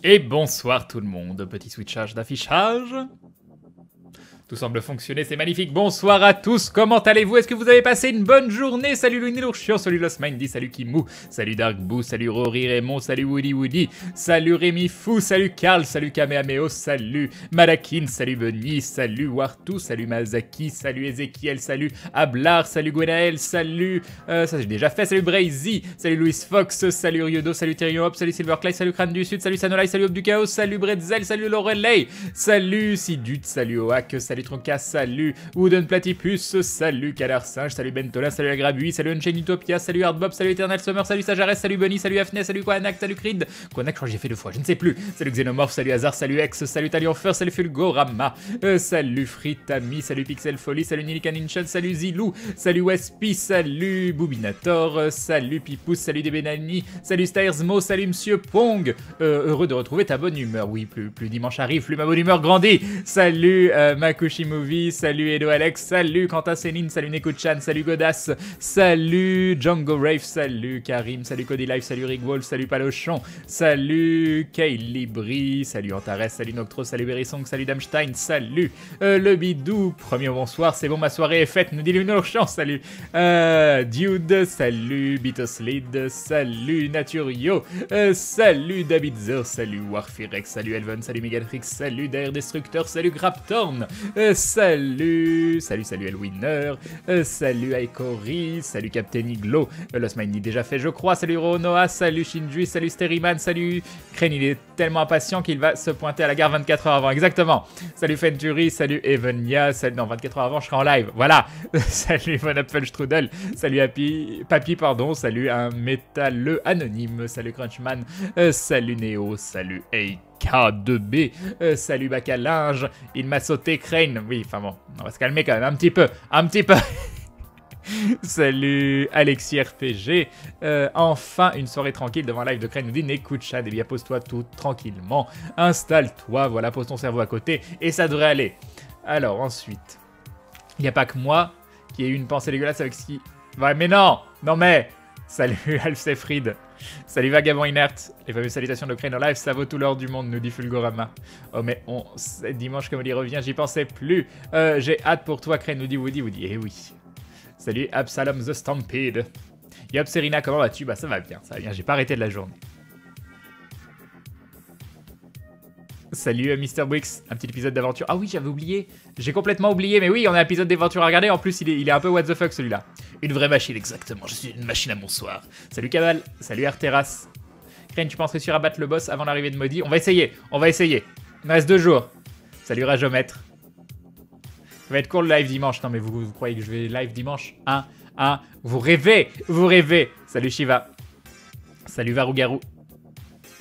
Et bonsoir tout le monde, petit switchage d'affichage. Tout semble fonctionner, c'est magnifique. Bonsoir à tous, comment allez-vous? Est-ce que vous avez passé une bonne journée? Salut Louis Lourchion, salut Lost Mindy, salut Kimou, salut Dark Boo, salut Rory Raymond, salut Woody, salut Rémi Fou, salut Karl, salut Kamehameho, salut Malakin, salut Bunny, salut Wartu, salut Mazaki, salut Ezekiel, salut Ablar, salut Gwenaël, salut... ça j'ai déjà fait, salut Brazy, salut Louis Fox, salut Ryodo, salut Thierry Hop, salut Silverclay, salut Crâne du Sud, salut Sanolai, salut Hop du Chaos, salut Bretzel, salut Lorelei, salut Sidut, salut Oak, salut Tronca, salut Wooden Platypus, salut Calar Singe, salut Bentola, salut Agrabui, salut Unchained Utopia, salut Hardbob, salut Eternal Summer, salut Sajares, salut Bunny, salut Afne, salut Quanak, salut Creed, Quanak je crois que j'ai fait 2 fois, je ne sais plus, salut Xenomorph, salut Hazard, salut X, salut Talienfer, salut Fulgorama, salut Fritami, salut Pixel Folly, salut Nilikaninchal, salut Zilou, salut Wespi, salut Boubinator, salut Pipous, salut Debenani, salut Styrsmo, salut Monsieur Pong, heureux de retrouver ta bonne humeur, oui, plus dimanche arrive, plus ma bonne humeur grandit, salut Makushi Movie, salut Edo Alex, salut Quentin Céline, salut Neko-chan, salut Godas, salut Django Rave, salut Karim, salut Cody Life, salut Rick Wolf, salut Palochon, salut Kaylibri, salut Antares, salut Noctro, salut Berysong, salut Damstein, salut le Bidou, premier bonsoir, c'est bon ma soirée est faite, nous dit Lunourchan, salut Dude, salut Bitoslid, salut Naturio, salut Davidzer, salut Warfirex, salut Elven, salut Megatrix, salut Dair Destructeur, salut Graptorn, salut Elwinner, salut Aikori, salut Captain Iglo, Lost Mindy déjà fait je crois, salut Ronoa, salut Shinju, salut Steriman, salut Crane, il est tellement impatient qu'il va se pointer à la gare 24 heures avant, exactement, salut Fenturi, salut Evania, salut, non 24 heures avant je serai en live, voilà, salut Von Apfelstrudel, salut Papy pardon, salut un métalleux anonyme, salut Crunchman, salut Neo, salut Eik K2B, salut Bacalinge, il m'a sauté Crane, oui, enfin bon, on va se calmer quand même, un petit peu, salut Alexis RPG, enfin une soirée tranquille devant un live de Crane, nous dit Nekucha, eh bien pose-toi tout tranquillement, installe-toi, voilà, pose ton cerveau à côté, et ça devrait aller. Alors ensuite, il n'y a pas que moi qui ai eu une pensée dégueulasse avec ce qui... Ouais mais non, mais... Salut Alf Sefrid, salut Vagabond Inerte, les fameuses salutations de Crane en live, ça vaut tout l'or du monde, nous dit Fulgorama. Oh mais c'est dimanche comme il y revient, j'y pensais plus. J'ai hâte pour toi Crane, nous dit Woody, eh oui. Salut Absalom the Stampede. Yop Serena, comment vas-tu? Bah ça va bien, j'ai pas arrêté de la journée. Salut Mr. Brix, un petit épisode d'aventure. Ah oui, j'avais oublié. J'ai complètement oublié, mais oui, on a un épisode d'aventure à regarder. En plus, il est un peu what the fuck celui-là. Une vraie machine, exactement. Je suis une machine à bonsoir. Salut Cabal, salut Arteras. Crane, tu penses réussir à battre le boss avant l'arrivée de Maudit? On va essayer. Il me reste 2 jours. Salut Rajomètre. Ça va être court le live dimanche. Non, mais vous croyez que je vais live dimanche? Vous rêvez. Salut Shiva. Salut Varougarou.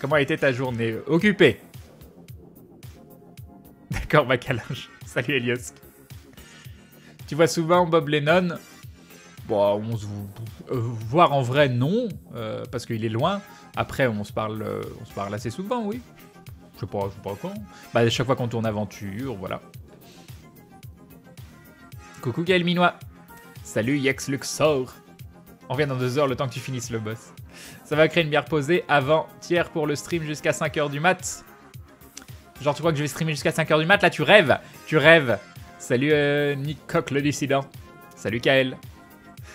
Comment a été ta journée? Occupée. D'accord, Bacalinge. Salut Elios. Tu vois souvent Bob Lennon? Bon, voir en vrai, non, parce qu'il est loin. Après, on se parle assez souvent, oui. Je sais pas quand. Bah, à chaque fois qu'on tourne aventure, voilà. Coucou Gaël Minois. Salut Yex Luxor. On revient dans 2 heures, le temps que tu finisses le boss. Ça va créer une bière posée avant-hier pour le stream jusqu'à 5h du mat'. Genre, tu crois que je vais streamer jusqu'à 5h du mat'? Là, tu rêves. Salut Nick Coq le dissident. Salut Kael.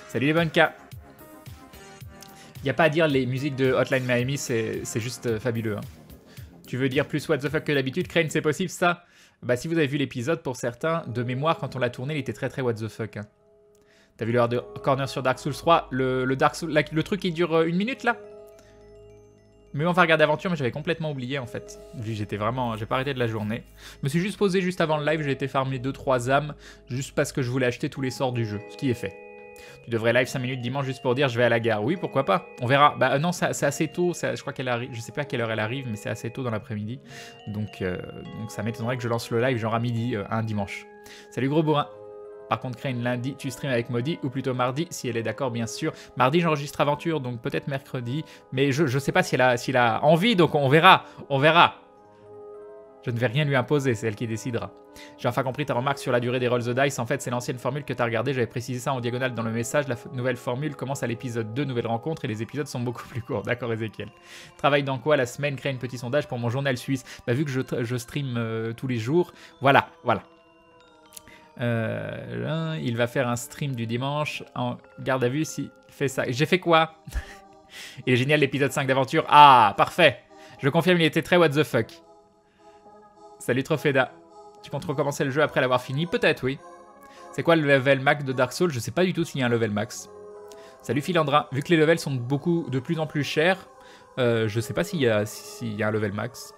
Salut les bonnes cas. Y a pas à dire, les musiques de Hotline Miami, c'est juste fabuleux. Hein. Tu veux dire plus what the fuck que d'habitude, Crane, c'est possible ça? Bah, si vous avez vu l'épisode, pour certains, de mémoire, quand on l'a tourné, il était très what the fuck. Hein. T'as vu le hard corner sur Dark Souls 3? Le Dark Souls, le truc qui dure 1 minute là? Mais on va regarder Aventure, mais j'avais complètement oublié en fait. J'ai pas arrêté de la journée. Je me suis juste posé juste avant le live, j'ai été farmer 2-3 âmes, juste parce que je voulais acheter tous les sorts du jeu, ce qui est fait. Tu devrais live 5 minutes dimanche juste pour dire je vais à la gare. Oui, pourquoi pas, on verra. Bah non, c'est assez tôt, je crois qu'elle arrive, je sais pas à quelle heure elle arrive, mais c'est assez tôt dans l'après-midi. Donc ça m'étonnerait que je lance le live genre à midi, un dimanche. Salut gros bourrin. Par contre, Crane, lundi, tu streams avec Maudit, ou plutôt mardi, si elle est d'accord, bien sûr. Mardi, j'enregistre Aventure, donc peut-être mercredi. Mais je sais pas si elle a envie, donc on verra. Je ne vais rien lui imposer, c'est elle qui décidera. J'ai enfin compris ta remarque sur la durée des rolls the dice. En fait, c'est l'ancienne formule que tu as regardée. J'avais précisé ça en diagonale dans le message. La nouvelle formule commence à l'épisode 2, nouvelle rencontre, et les épisodes sont beaucoup plus courts. D'accord, Ezekiel. Travaille dans quoi la semaine? Crée un petit sondage pour mon journal suisse. Bah, vu que je stream tous les jours, voilà. Il va faire un stream du dimanche en garde à vue s'il fait ça. J'ai fait quoi? Il est génial l'épisode 5 d'aventure. Ah, parfait. Je confirme, il était très what the fuck. Salut Trofeda. Tu comptes recommencer le jeu après l'avoir fini? Peut-être, oui. C'est quoi le level max de Dark Souls? Je sais pas du tout s'il y a un level max. Salut Philandra. Vu que les levels sont de plus en plus chers, je sais pas s'il y a un level max.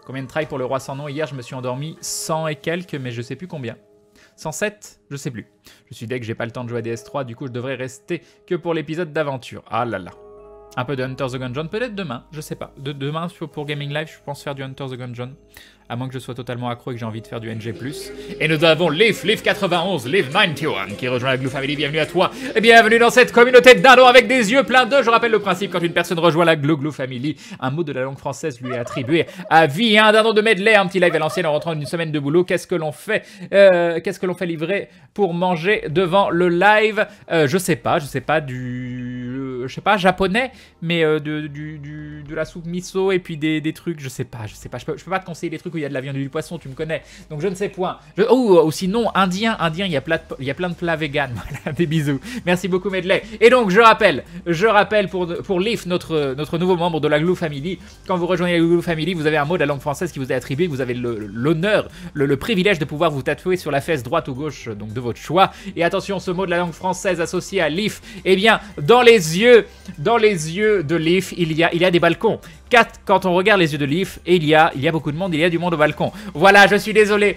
Combien de try pour le roi sans nom? Hier, je me suis endormi 100 et quelques, mais je sais plus combien. 107? Je sais plus. Je suis deg, j'ai pas le temps de jouer à DS3, du coup je devrais rester que pour l'épisode d'aventure. Ah là là. Un peu de Hunter the Gungeon, peut-être demain, je sais pas. Demain, pour Gaming Live, je pense faire du Hunter the Gungeon. À moins que je sois totalement accro et que j'ai envie de faire du NG+. Et nous avons Liv91, Liv91, qui rejoint la Glue Family. Bienvenue à toi. Et bienvenue dans cette communauté de dindons avec des yeux pleins d'œufs. Je rappelle le principe, quand une personne rejoint la Glue Family, un mot de la langue française lui est attribué à vie. Un dindon de medley, un petit live à l'ancienne en rentrant d'une semaine de boulot. Qu'est-ce que l'on fait livrer pour manger devant le live? Je sais pas, je sais pas, japonais, mais de la soupe miso et puis des trucs, je sais pas. Je peux pas te conseiller des trucs où il y a de la viande et du poisson, tu me connais, donc je ne sais point. Ou sinon, indien, il y a plein de plats vegan. Voilà, des bisous. Merci beaucoup Medley. Et donc, je rappelle pour Leaf, notre nouveau membre de la Glue Family, quand vous rejoignez la Glue Family, vous avez un mot de la langue française qui vous est attribué, vous avez l'honneur, le privilège de pouvoir vous tatouer sur la fesse droite ou gauche, donc de votre choix. Et attention, ce mot de la langue française associé à Leaf, eh bien, dans les yeux de Leaf, il y a des balcons. Quand on regarde les yeux de Leaf, et il y a beaucoup de monde, il y a du monde au balcon. Voilà, je suis désolé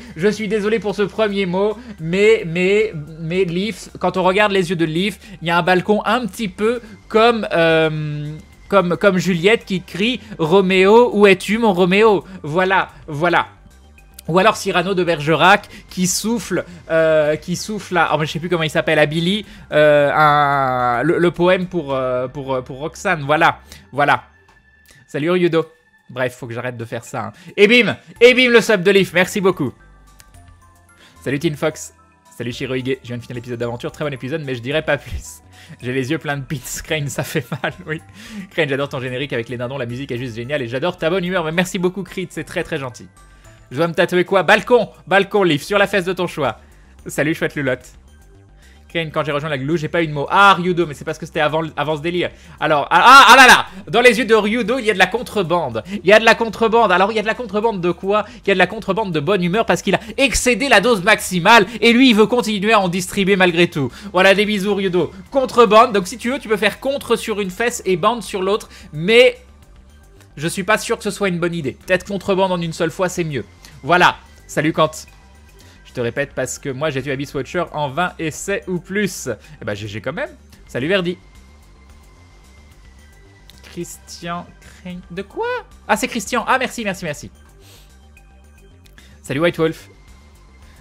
pour ce premier mot, mais Leaf, quand on regarde les yeux de Leaf, il y a un balcon un petit peu comme Juliette qui crie « Roméo, où es-tu mon Roméo ?» Voilà. Ou alors Cyrano de Bergerac qui souffle là, oh, je sais plus comment il s'appelle, à Billy, le poème pour Roxane, voilà. Salut Ryudo. Bref, faut que j'arrête de faire ça. Hein. Et bim le sub de Leaf, merci beaucoup. Salut Teen Fox. Salut Shirohige, je viens de finir l'épisode d'aventure, très bon épisode, mais je dirais pas plus. J'ai les yeux pleins de pits, Crane, ça fait mal, oui. Crane, j'adore ton générique avec les dindons, la musique est juste géniale, et j'adore ta bonne humeur, mais merci beaucoup Creed, c'est très très gentil. Je dois me tatouer quoi? Balcon, Leaf, sur la fesse de ton choix. Salut chouette lulotte. Crane, quand j'ai rejoint la Glue, j'ai pas eu de mots. Ah, Ryudo, mais c'est parce que c'était avant ce délire. Alors, ah là, dans les yeux de Ryudo, il y a de la contrebande. Alors, il y a de la contrebande de quoi? Il y a de la contrebande de bonne humeur parce qu'il a excédé la dose maximale et lui, il veut continuer à en distribuer malgré tout. Voilà, des bisous Ryudo. Contrebande, donc si tu veux, tu peux faire contre sur une fesse et bande sur l'autre, mais je suis pas sûr que ce soit une bonne idée. Peut-être contrebande en une seule fois, c'est mieux. Voilà, salut Kant. Je te répète parce que moi j'ai tué Abyss Watcher en 20 essais ou plus. Et bah GG quand même. Salut Verdi. Christian. De quoi? Ah c'est Christian. Ah merci. Salut White Wolf.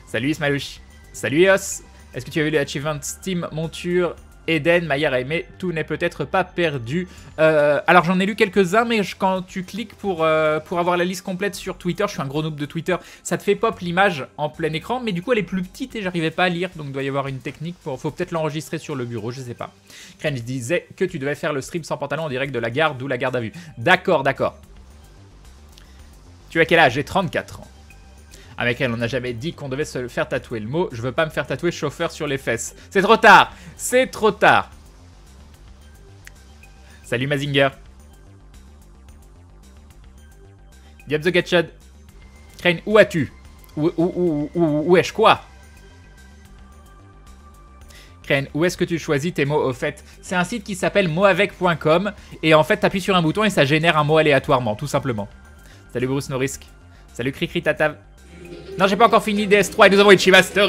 Salut Ismalouche. Salut Eos. Est-ce que tu as vu les achievements Steam monture Eden, Maillard a aimé, tout n'est peut-être pas perdu. Alors j'en ai lu quelques-uns, mais quand tu cliques pour avoir la liste complète sur Twitter, je suis un gros noob de Twitter, ça te fait pop l'image en plein écran, mais du coup elle est plus petite et j'arrivais pas à lire, donc il doit y avoir une technique, faut peut-être l'enregistrer sur le bureau, je sais pas. Crane disait que tu devais faire le stream sans pantalon en direct de la gare, d'où la garde à vue. D'accord. Tu as quel âge? J'ai 34 ans. Avec elle, on n'a jamais dit qu'on devait se faire tatouer le mot. Je veux pas me faire tatouer chauffeur sur les fesses. C'est trop tard. Salut Mazinger. Diab the Gatchad. Crane, où as-tu? Où est-ce quoi? Crane, où est-ce que tu choisis tes mots au fait? C'est un site qui s'appelle moavec.com et en fait, t'appuies sur un bouton et ça génère un mot aléatoirement, tout simplement. Salut Bruce Norrisk. Salut Cricri Tatav. Non, j'ai pas encore fini DS3 et nous avons Ichimaster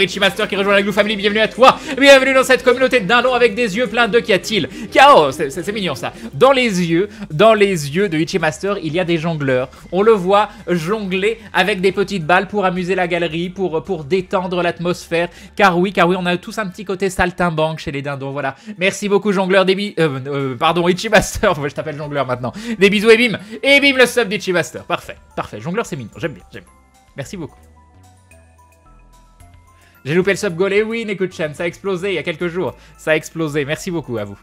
qui rejoint la Glue Family. Bienvenue à toi, bienvenue dans cette communauté de dindons avec des yeux pleins d'œufs. Qu'y a-t-il? Oh, c'est mignon ça. Dans les yeux de Ichimaster, il y a des jongleurs. On le voit jongler avec des petites balles pour amuser la galerie, pour détendre l'atmosphère. Car oui, on a tous un petit côté saltimbanque chez les dindons, voilà. Merci beaucoup jongleur, pardon, Ichimaster, je t'appelle jongleur maintenant. Des bisous et bim le sub d'Ichimaster, parfait. Jongleur c'est mignon, j'aime bien. Merci beaucoup. J'ai loupé le sub goal. Et oui, Nekutchan, ça a explosé il y a quelques jours. Ça a explosé. Merci beaucoup à vous.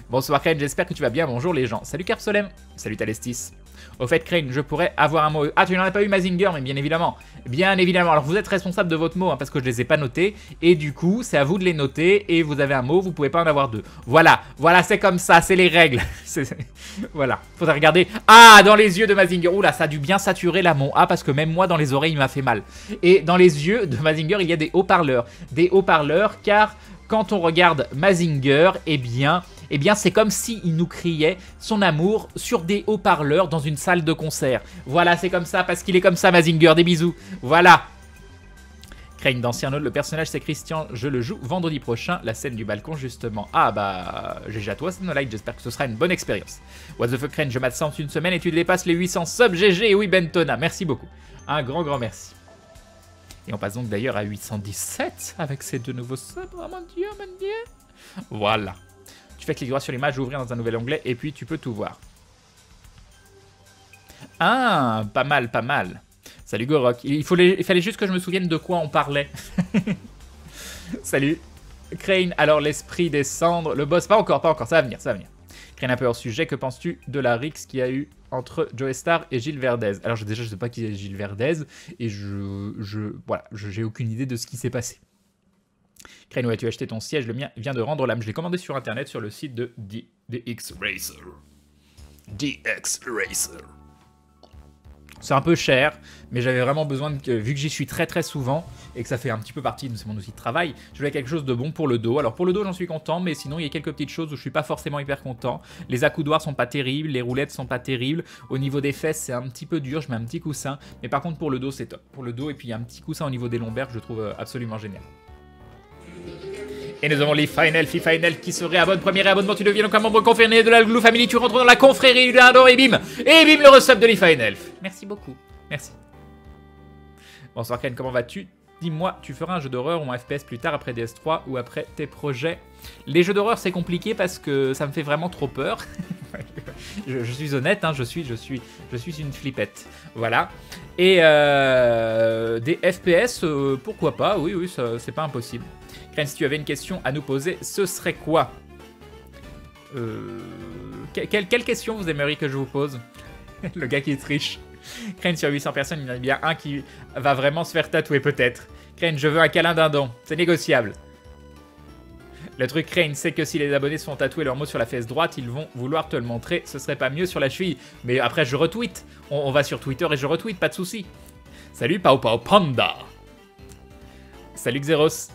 Bonsoir Crane, j'espère que tu vas bien. Bonjour les gens. Salut Carpsolem. Salut Talestis. Au fait Crane, je pourrais avoir un mot. Ah, tu n'en as pas eu Mazinger, mais bien évidemment. Bien évidemment. Alors vous êtes responsable de votre mot, hein, parce que je les ai pas notés. Et du coup, c'est à vous de les noter. Et vous avez un mot, vous pouvez pas en avoir deux. Voilà, voilà, c'est comme ça, c'est les règles. Voilà, faudrait regarder. Ah, dans les yeux de Mazinger. Oula, ça a dû bien saturer là mon A, parce que même moi, dans les oreilles, il m'a fait mal. Et dans les yeux de Mazinger, il y a des haut-parleurs. Des haut-parleurs, car quand on regarde Mazinger, eh bien c'est comme s'il nous criait son amour sur des haut-parleurs dans une salle de concert. Voilà, c'est comme ça, parce qu'il est comme ça, Mazinger. Des bisous. Voilà. Crane d'ancien Node, le personnage c'est Christian, je le joue vendredi prochain, la scène du balcon justement. Ah bah, GG à toi, Snowlight, j'espère que ce sera une bonne expérience. What the fuck Crane, je m'absente une semaine et tu dépasses les 800 subs, GG, et oui Bentona, merci beaucoup. Un grand merci. Et on passe donc d'ailleurs à 817 avec ces deux nouveaux subs, oh mon dieu, mon dieu. Voilà. Tu fais cliquer droit sur l'image, ouvrir dans un nouvel onglet et puis tu peux tout voir. Ah, pas mal, pas mal. Salut Gorok. Il fallait juste que je me souvienne de quoi on parlait. Salut. Crane, alors l'esprit des cendres. Le boss, pas encore, ça va venir, ça va venir. Crane un peu hors sujet, que penses-tu de la rixe qu'il y a eu entre Joe Star et Gilles Verdez? Alors déjà, je sais pas qui est Gilles Verdez et voilà, j'ai aucune idée de ce qui s'est passé. Crane, où as-tu acheté ton siège? Le mien vient de rendre l'âme. Je l'ai commandé sur internet sur le site de DX Racer. DX Racer. C'est un peu cher, mais j'avais vraiment besoin, vu que j'y suis très souvent, et que ça fait un petit peu partie de mon outil de travail, je voulais quelque chose de bon pour le dos. Alors pour le dos, j'en suis content, mais sinon, il y a quelques petites choses où je suis pas forcément hyper content. Les accoudoirs sont pas terribles, les roulettes sont pas terribles. Au niveau des fesses, c'est un petit peu dur, je mets un petit coussin. Mais par contre, pour le dos, c'est top. Pour le dos, et puis il y a un petit coussin au niveau des lombaires que je trouve absolument génial. Et nous avons Final qui serait à bonne première et abonnement. Tu deviens donc un membre confirmé de la Glue Family. Tu rentres dans la confrérie du dindon et bim le resub de Final. Merci beaucoup. Merci. Bonsoir Ken, comment vas-tu? Dis-moi, tu feras un jeu d'horreur ou un FPS plus tard après DS3 ou après tes projets? Les jeux d'horreur c'est compliqué parce que ça me fait vraiment trop peur. je suis honnête, hein, je suis une flippette. Voilà. Et des FPS, pourquoi pas? Oui, c'est pas impossible. Crane, si tu avais une question à nous poser, ce serait quoi? Quelle question vous aimeriez que je vous pose? Le gars qui triche. Crane, sur 800 personnes, il y en a bien un qui va vraiment se faire tatouer peut-être. Crane, je veux un câlin dindon. C'est négociable. Le truc Crane, c'est que si les abonnés se font tatouer leur mot sur la fesse droite, ils vont vouloir te le montrer. Ce serait pas mieux sur la cheville. Mais après, je retweet. On va sur Twitter et je retweet, pas de souci. Salut Pao Pao Panda. Salut Xeros.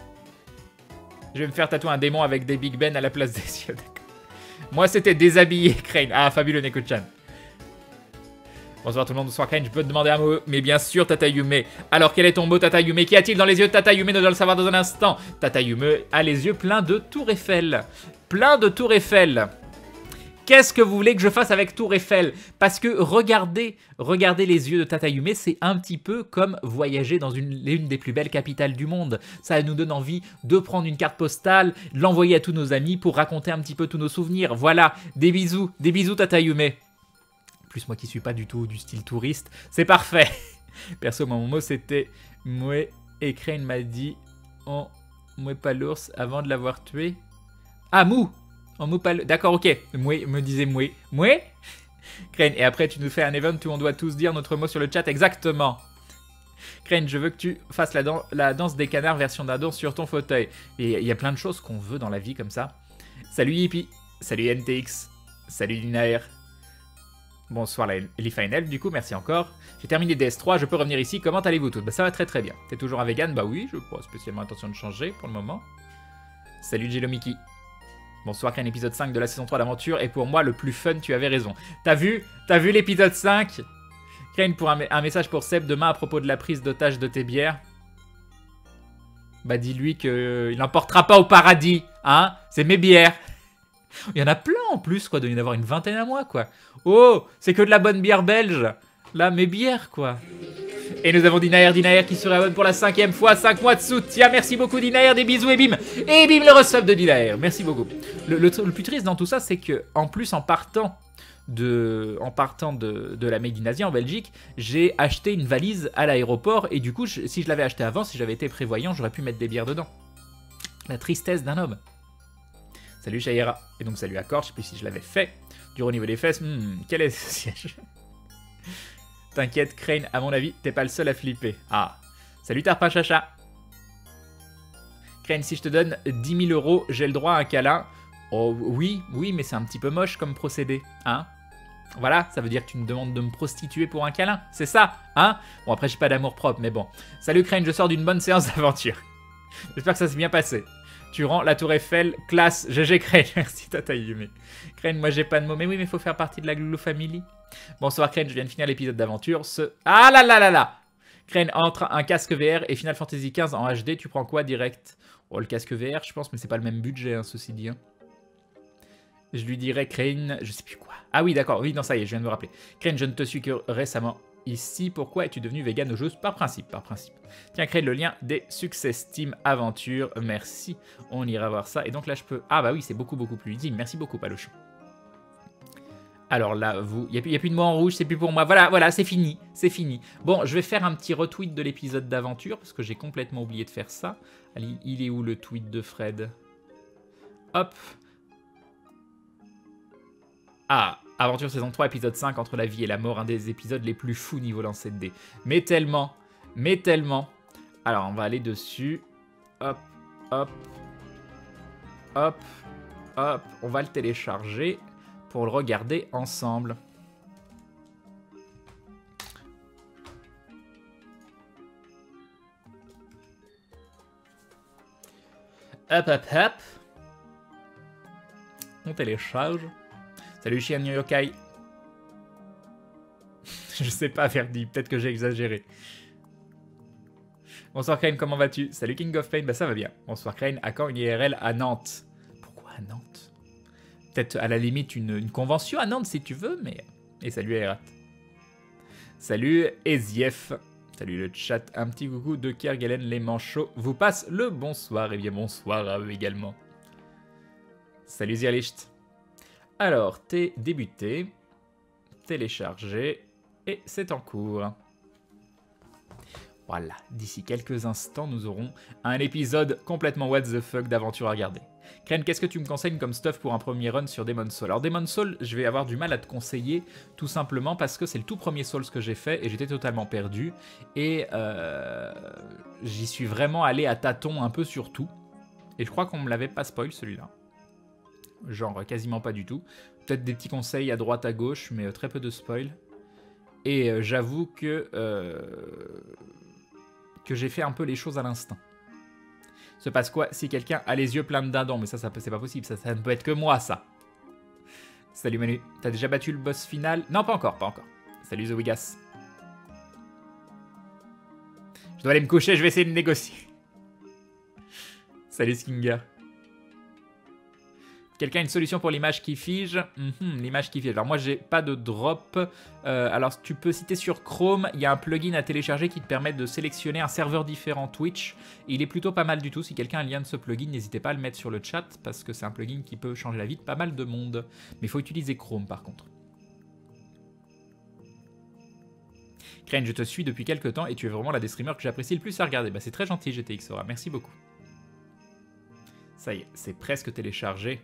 Je vais me faire tatouer un démon avec des Big Ben à la place des yeux, d'accord. Moi, c'était déshabillé, Crane. Ah, fabuleux, Neko-chan. Bonsoir tout le monde, bonsoir Crane. Je peux te demander un mot, mais bien sûr, Tata Yume. Alors, quel est ton mot, Tata Yume? Qu'y a-t-il dans les yeux de Tata Yume? Nous allons le savoir dans un instant. Tata Yume a les yeux pleins de Tour Eiffel. Plein de Tour Eiffel. Qu'est-ce que vous voulez que je fasse avec Tour Eiffel? Parce que regardez les yeux de Tata Yume, c'est un petit peu comme voyager dans l'une des plus belles capitales du monde. Ça nous donne envie de prendre une carte postale, de l'envoyer à tous nos amis pour raconter un petit peu tous nos souvenirs. Voilà, des bisous Tata Yume. Plus moi qui suis pas du tout du style touriste, c'est parfait. Perso, mon mot c'était mouais et Crane m'a dit on mouais pas l'ours avant de l'avoir tué. Ah, mou. En mot pas le... D'accord, ok. Mouais, me disait mouais. Mouais. Crane, et après tu nous fais un event où on doit tous dire notre mot sur le chat. Exactement. Crane, je veux que tu fasses la danse des canards version dindon sur ton fauteuil. Et il y a plein de choses qu'on veut dans la vie comme ça. Salut Yippie. Salut NTX. Salut Linaer. Bonsoir les Final, du coup, merci encore. J'ai terminé DS3, je peux revenir ici. Comment allez-vous tous? Bah ça va très bien. T'es toujours un vegan? Bah oui, je n'ai pas spécialement intention de changer pour le moment. Salut Jello Mickey. Bonsoir, Crane, épisode 5 de la saison 3 d'aventure, et pour moi, le plus fun, tu avais raison. T'as vu l'épisode 5? Crane, pour un message pour Seb demain à propos de la prise d'otage de tes bières. Bah dis-lui qu'il n'emportera pas au paradis, hein? C'est mes bières. Il y en a plein en plus, quoi, il doit y en avoir une vingtaine à moi, quoi. Oh, c'est que de la bonne bière belge. Là, mes bières, quoi. Et nous avons Dinaer qui se réabonne pour la 5e fois, 5 mois de soutien. Merci beaucoup Dinaer, des bisous et bim. Et bim le resub de Dinaer, merci beaucoup. Le plus triste dans tout ça, c'est que en plus en partant de la Made in Asia en Belgique, j'ai acheté une valise à l'aéroport et du coup, si je l'avais acheté avant, si j'avais été prévoyant, j'aurais pu mettre des bières dedans. La tristesse d'un homme. Salut Shaira. Et donc salut Accord, je sais plus si je l'avais fait. Dur au niveau des fesses, quel est ce siège? T'inquiète, Crane, à mon avis, t'es pas le seul à flipper. Ah, salut Tarpin Chacha. Crane, si je te donne 10 000 €, j'ai le droit à un câlin. Oh oui, mais c'est un petit peu moche comme procédé, hein? Voilà, ça veut dire que tu me demandes de me prostituer pour un câlin, c'est ça, hein? Bon, après, j'ai pas d'amour propre, mais bon. Salut Crane, je sors d'une bonne séance d'aventure. J'espère que ça s'est bien passé. Tu rends la tour Eiffel, classe, GG Crane, merci Tata Yume. Crane, moi j'ai pas de mots, mais oui, mais il faut faire partie de la Glou Family. Bonsoir Crane, je viens de finir l'épisode d'aventure. Ah là là là là! Crane, entre un casque VR et Final Fantasy XV en HD, tu prends quoi direct? Oh, le casque VR, je pense, mais c'est pas le même budget, hein, ceci dit. Hein. Je lui dirais, Crane, je sais plus quoi. Ah oui, d'accord, oui, non, ça y est, je viens de me rappeler. Crane, je ne te suis que récemment ici. Pourquoi es-tu devenu vegan aux jeux? Par principe, par principe. Tiens, Crane, le lien des Success Team Aventure. Merci, on ira voir ça. Et donc là, je peux... Ah bah oui, c'est beaucoup, beaucoup plus utile. Merci beaucoup, Palochon. Alors là, il n'y a plus de mots en rouge, c'est plus pour moi. Voilà, c'est fini, c'est fini. Bon, je vais faire un petit retweet de l'épisode d'aventure, parce que j'ai complètement oublié de faire ça. Allez, il est où le tweet de Fred? Hop. Ah, Aventure saison 3, épisode 5, entre la vie et la mort, un des épisodes les plus fous niveau lancer de dés. Mais tellement. Alors, on va aller dessus. Hop, hop, hop, hop. On va le télécharger pour le regarder ensemble. Hop, hop, hop. On télécharge. Salut Chien Yokai. Je sais pas, Verdi, peut-être que j'ai exagéré. Bonsoir Crane, comment vas-tu? Salut King of Pain, bah ça va bien. Bonsoir Crane, à quand une IRL à Nantes? Pourquoi à Nantes? Peut-être à la limite une convention à Nantes si tu veux, mais... Et salut Aerat. Salut Ezief. Salut le chat, un petit coucou de Kergalen les manchots. Vous passe le bonsoir, et bien bonsoir à eux également. Salut Zirlicht. Alors, t'es débuté, téléchargé, et c'est en cours. Voilà, d'ici quelques instants, nous aurons un épisode complètement what the fuck d'aventure à regarder. Crane, qu'est-ce que tu me conseilles comme stuff pour un premier run sur Demon's Souls? Alors Demon's Souls, je vais avoir du mal à te conseiller, tout simplement parce que c'est le tout premier Souls que j'ai fait et j'étais totalement perdu. Et j'y suis vraiment allé à tâtons un peu sur tout. Et je crois qu'on me l'avait pas spoil celui-là. Genre quasiment pas du tout. Peut-être des petits conseils à droite à gauche, mais très peu de spoil. Et j'avoue que j'ai fait un peu les choses à l'instinct. Se passe quoi si quelqu'un a les yeux pleins de dindons? Mais ça c'est pas possible, ça ne peut être que moi, ça. Salut Manu, t'as déjà battu le boss final? Non, pas encore, pas encore. Salut The Wigas. Je dois aller me coucher, je vais essayer de négocier. Salut Skinga. Quelqu'un a une solution pour l'image qui fige? L'image qui fige. Alors moi, j'ai pas de drop. Alors tu peux citer sur Chrome, il y a un plugin à télécharger qui te permet de sélectionner un serveur différent Twitch. Il est plutôt pas mal du tout. Si quelqu'un a un lien de ce plugin, n'hésitez pas à le mettre sur le chat parce que c'est un plugin qui peut changer la vie de pas mal de monde. Mais il faut utiliser Chrome par contre. Crane, je te suis depuis quelques temps et tu es vraiment la des streamers que j'apprécie le plus à regarder. Bah, c'est très gentil GTXora, merci beaucoup. Ça y est, c'est presque téléchargé.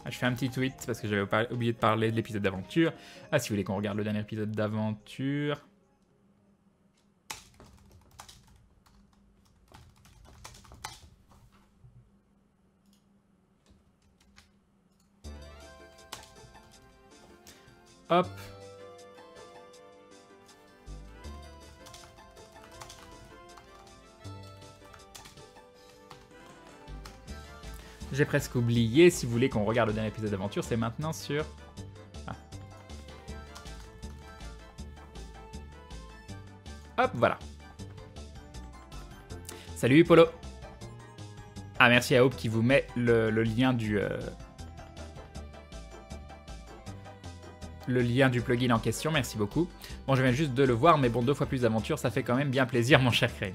Je fais un petit tweet parce que j'avais oublié de parler de l'épisode d'aventure. Ah, si vous voulez qu'on regarde le dernier épisode d'aventure. Hop. J'ai presque oublié, si vous voulez qu'on regarde le dernier épisode d'aventure, c'est maintenant sur... Ah. Hop, voilà. Salut Polo. Ah, merci à Hope qui vous met le lien du... le lien du plugin en question, merci beaucoup. Bon, je viens juste de le voir, mais bon, 2 fois plus d'aventure, ça fait quand même bien plaisir, mon cher Crane.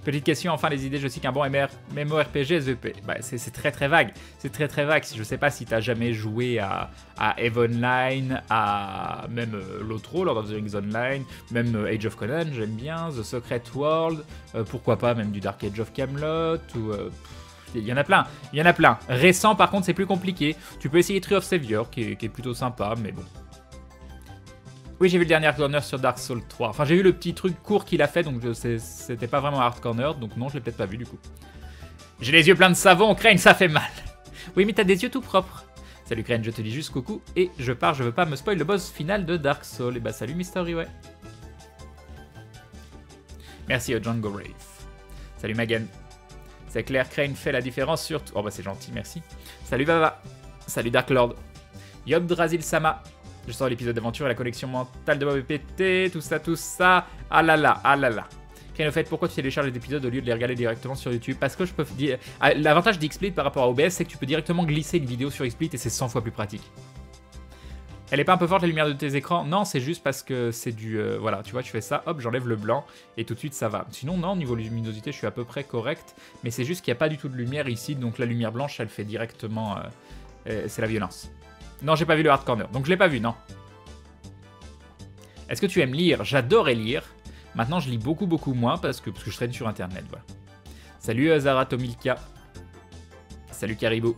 Petite question, enfin, les idées, je sais qu'un bon MMORPG SVP. Bah, c'est très très vague. C'est très très vague. Je sais pas si t'as jamais joué à EVE Online, à même l'autre, Lord of the Rings Online, même Age of Conan, j'aime bien, The Secret World, pourquoi pas même du Dark Age of Camelot, ou... il y en a plein, il y en a plein. Récent, par contre, c'est plus compliqué. Tu peux essayer Tree of Savior, qui est plutôt sympa, mais bon. Oui, j'ai vu le dernier Hard Corner sur Dark Souls 3. Enfin, j'ai vu le petit truc court qu'il a fait, donc c'était pas vraiment Hard Corner, donc non, je l'ai peut-être pas vu du coup. J'ai les yeux pleins de savon, Crane, ça fait mal. Oui, mais t'as des yeux tout propres. Salut Crane, je te dis juste coucou, et je pars, je veux pas me spoil le boss final de Dark Souls. Et bah salut Mystery, ouais. Merci au Django Rave. Salut Magan. C'est clair, Crane fait la différence sur... Oh bah c'est gentil, merci. Salut Vava. Salut Dark Lord. Yob Drazil Sama. Je sors l'épisode d'aventure et la collection mentale de Bob et PT, tout ça, tout ça. Ah là là, ah là là. Crane, au fait, pourquoi tu télécharges les épisodes au lieu de les regarder directement sur YouTube? Parce que je peux dire... L'avantage d'XSplit par rapport à OBS, c'est que tu peux directement glisser une vidéo sur XSplit et c'est 100 fois plus pratique. Elle est pas un peu forte la lumière de tes écrans? Non, c'est juste parce que c'est du... voilà, tu vois, tu fais ça, hop, j'enlève le blanc et tout de suite ça va. Sinon, non, niveau luminosité, je suis à peu près correct. Mais c'est juste qu'il n'y a pas du tout de lumière ici, donc la lumière blanche, elle fait directement... c'est la violence. Non, j'ai pas vu le Hard Corner, donc je l'ai pas vu, non. Est-ce que tu aimes lire? J'adorais lire. Maintenant, je lis beaucoup, beaucoup moins parce que je traîne sur Internet, voilà. Salut Zara Tomilka. Salut Caribou.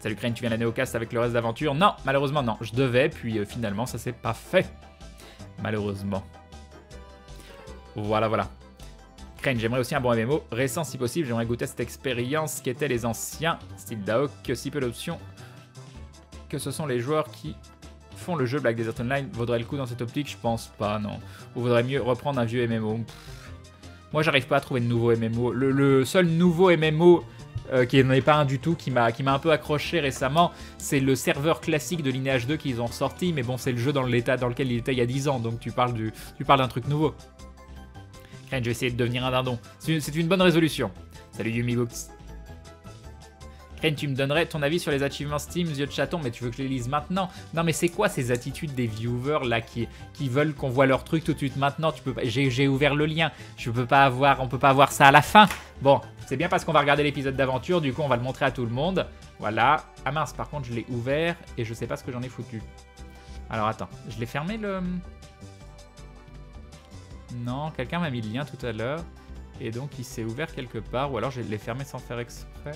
Salut Crane, tu viens l'année au cast avec le reste d'aventure? Non, malheureusement non. Je devais, puis finalement ça s'est pas fait. Malheureusement. Voilà, voilà. Crane, j'aimerais aussi un bon MMO. Récent si possible, j'aimerais goûter cette expérience qu'étaient les anciens. Style DAO, que si peu d'options. Que ce sont les joueurs qui font le jeu Black Desert Online. Vaudrait le coup dans cette optique? Je pense pas, non. Ou vaudrait mieux reprendre un vieux MMO? Moi j'arrive pas à trouver de nouveau MMO. Le seul nouveau MMO... qui n'en est pas un du tout, qui m'a un peu accroché récemment, c'est le serveur classique de Lineage 2 qu'ils ont sorti, mais bon, c'est le jeu dans l'état dans lequel il était il y a 10 ans, donc tu parles d'un truc nouveau. Crane, je vais essayer de devenir un dindon. C'est une bonne résolution. Salut Yumi Books. Crane, tu me donnerais ton avis sur les achievements Steam, yeux de chaton, mais tu veux que je les lise maintenant? Non, mais c'est quoi ces attitudes des viewers là qui veulent qu'on voit leur truc tout de suite maintenant? J'ai ouvert le lien, on peut pas avoir ça à la fin. Bon, c'est bien parce qu'on va regarder l'épisode d'aventure, du coup on va le montrer à tout le monde. Voilà. Ah mince, par contre je l'ai ouvert et je sais pas ce que j'en ai foutu. Alors attends, je l'ai fermé le... Non, quelqu'un m'a mis le lien tout à l'heure. Et donc il s'est ouvert quelque part, ou alors je l'ai fermé sans faire exprès.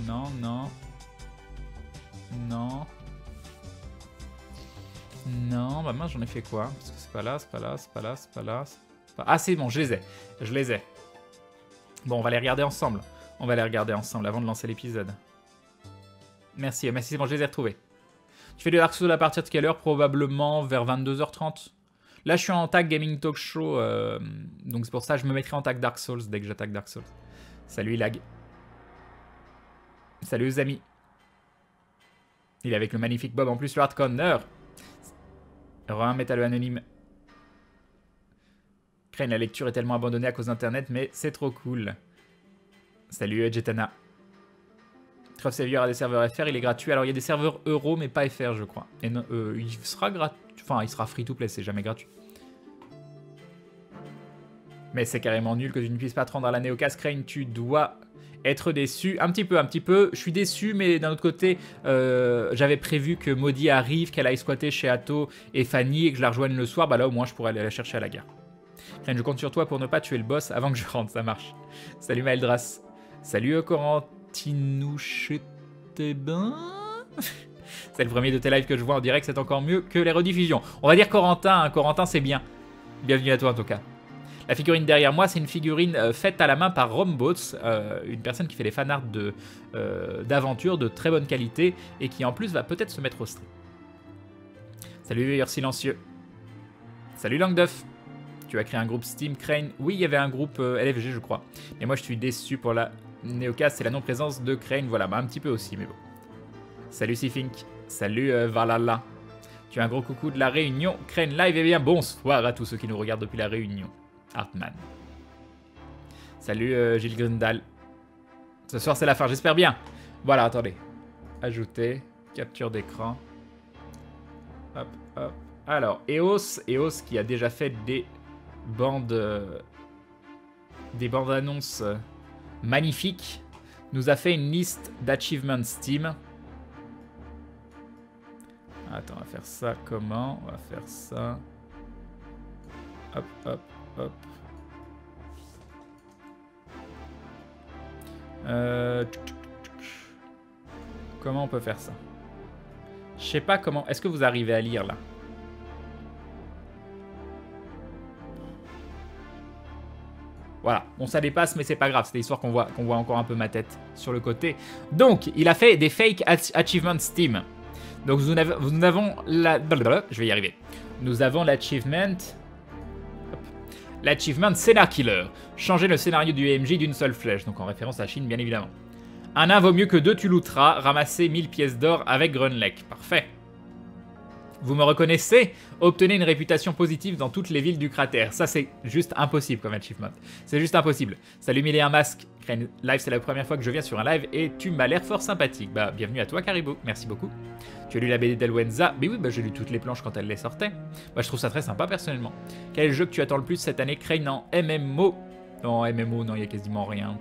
Non, non. Non. Non, bah mince, j'en ai fait quoi? Parce que c'est pas là, c'est pas là, c'est pas là, c'est pas là. Ah c'est bon, je les ai. Je les ai. Bon, on va les regarder ensemble. On va les regarder ensemble avant de lancer l'épisode. Merci, merci, c'est bon, je les ai retrouvés. Tu fais de Dark Souls à partir de quelle heure? Probablement vers 22h30. Là, je suis en tag Gaming Talk Show, donc c'est pour ça que je me mettrai en tag Dark Souls dès que j'attaque Dark Souls. Salut Lag. Salut les amis. Il est avec le magnifique Bob en plus, le Hard Corner. Re-un métal anonyme. Crane, la lecture est tellement abandonnée à cause d'internet, mais c'est trop cool. Salut Jetana. Tree of Savior a des serveurs FR, il est gratuit. Alors il y a des serveurs euros, mais pas FR, je crois. Et non, il sera gratuit. Enfin, il sera free to play, c'est jamais gratuit. Mais c'est carrément nul que tu ne puisses pas te rendre à la Néocast. Crane, tu dois être déçu. Un petit peu. Je suis déçu, mais d'un autre côté, j'avais prévu que Maudit arrive, qu'elle aille squatter chez Atto et Fanny et que je la rejoigne le soir. Bah là, au moins, je pourrais aller la chercher à la gare. Crane, je compte sur toi pour ne pas tuer le boss avant que je rentre, ça marche. Salut Maëldras. Salut Corentinouche. T'es ben. C'est le premier de tes lives que je vois en direct, c'est encore mieux que les rediffusions. On va dire Corentin, hein. Corentin c'est bien. Bienvenue à toi en tout cas. La figurine derrière moi, c'est une figurine faite à la main par Rombots, une personne qui fait des fanarts d'aventure de très bonne qualité et qui en plus va peut-être se mettre au stream. Salut Veilleur Silencieux. Salut Langduff. Tu as créé un groupe Steam Crane. Oui, il y avait un groupe LFG je crois. Et moi je suis déçu pour la Néocast, c'est la non-présence de Crane. Voilà, bah un petit peu aussi mais bon. Salut Sifink. Salut Valhalla. Tu as un gros coucou de la Réunion. Crane Live, eh bien bonsoir à tous ceux qui nous regardent depuis la Réunion. Hartman. Salut Gilles Grindal. Ce soir c'est la fin, j'espère bien. Voilà, attendez. Ajouter, capture d'écran. Hop, hop. Alors, EOS qui a déjà fait des bandes annonces magnifiques, nous a fait une liste d'achievements Steam. Attends, on va faire ça comment? On va faire ça. Hop, hop, hop. Comment on peut faire ça? Je sais pas comment. Est-ce que vous arrivez à lire là? Voilà, bon ça dépasse mais c'est pas grave, c'est l'histoire qu'on voit encore un peu ma tête sur le côté. Donc, il a fait des fake achievements Steam. Donc nous avons la... Je vais y arriver. Nous avons l'achievement... L'achievement Scénar Killer. Changer le scénario du MJ d'une seule flèche, donc en référence à Chine bien évidemment. Un nain vaut mieux que deux, tu looteras. Ramasser 1000 pièces d'or avec Grunlech. Parfait. Vous me reconnaissez? Obtenez une réputation positive dans toutes les villes du cratère. Ça, c'est juste impossible comme achievement. C'est juste impossible. Salut, mille et un masque. Crane Live, c'est la première fois que je viens sur un live et tu m'as l'air fort sympathique. Bah, bienvenue à toi, Caribou. Merci beaucoup. Tu as lu la BD d'Elwenza? Mais oui, bah, j'ai lu toutes les planches quand elle les sortait. Bah, je trouve ça très sympa, personnellement. Quel jeu que tu attends le plus cette année, Crane, en MMO? Non, MMO, non, il y a quasiment rien.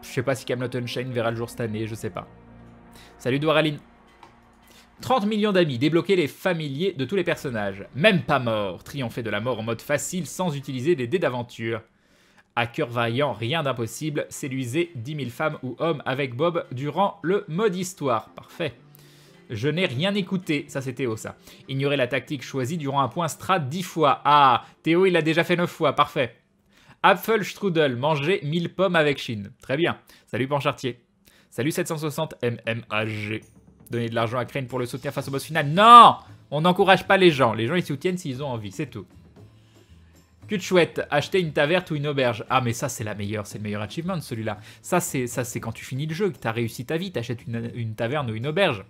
Je sais pas si Camelot Unchained verra le jour cette année, je sais pas. Salut, Dwaraline. 30 millions d'amis, débloquer les familiers de tous les personnages. Même pas mort, triompher de la mort en mode facile sans utiliser des dés d'aventure. À cœur vaillant, rien d'impossible, séduisez 10 000 femmes ou hommes avec Bob durant le mode histoire. Parfait. Je n'ai rien écouté, ça c'est Théo ça. Ignorer la tactique choisie durant un point strat 10 fois. Ah, Théo il l'a déjà fait 9 fois, parfait. Apfelstrudel, manger 1000 pommes avec Chine. Très bien. Salut Panchartier. Salut 760 MMAG. Donner de l'argent à Crane pour le soutenir face au boss final. Non! On n'encourage pas les gens. Les gens, ils soutiennent s'ils ont envie. C'est tout. Cul de chouette. Acheter une taverne ou une auberge. Ah, mais ça, c'est la meilleure. C'est le meilleur achievement, celui-là. Ça, c'est quand tu finis le jeu, que tu as réussi ta vie. T'achètes une taverne ou une auberge.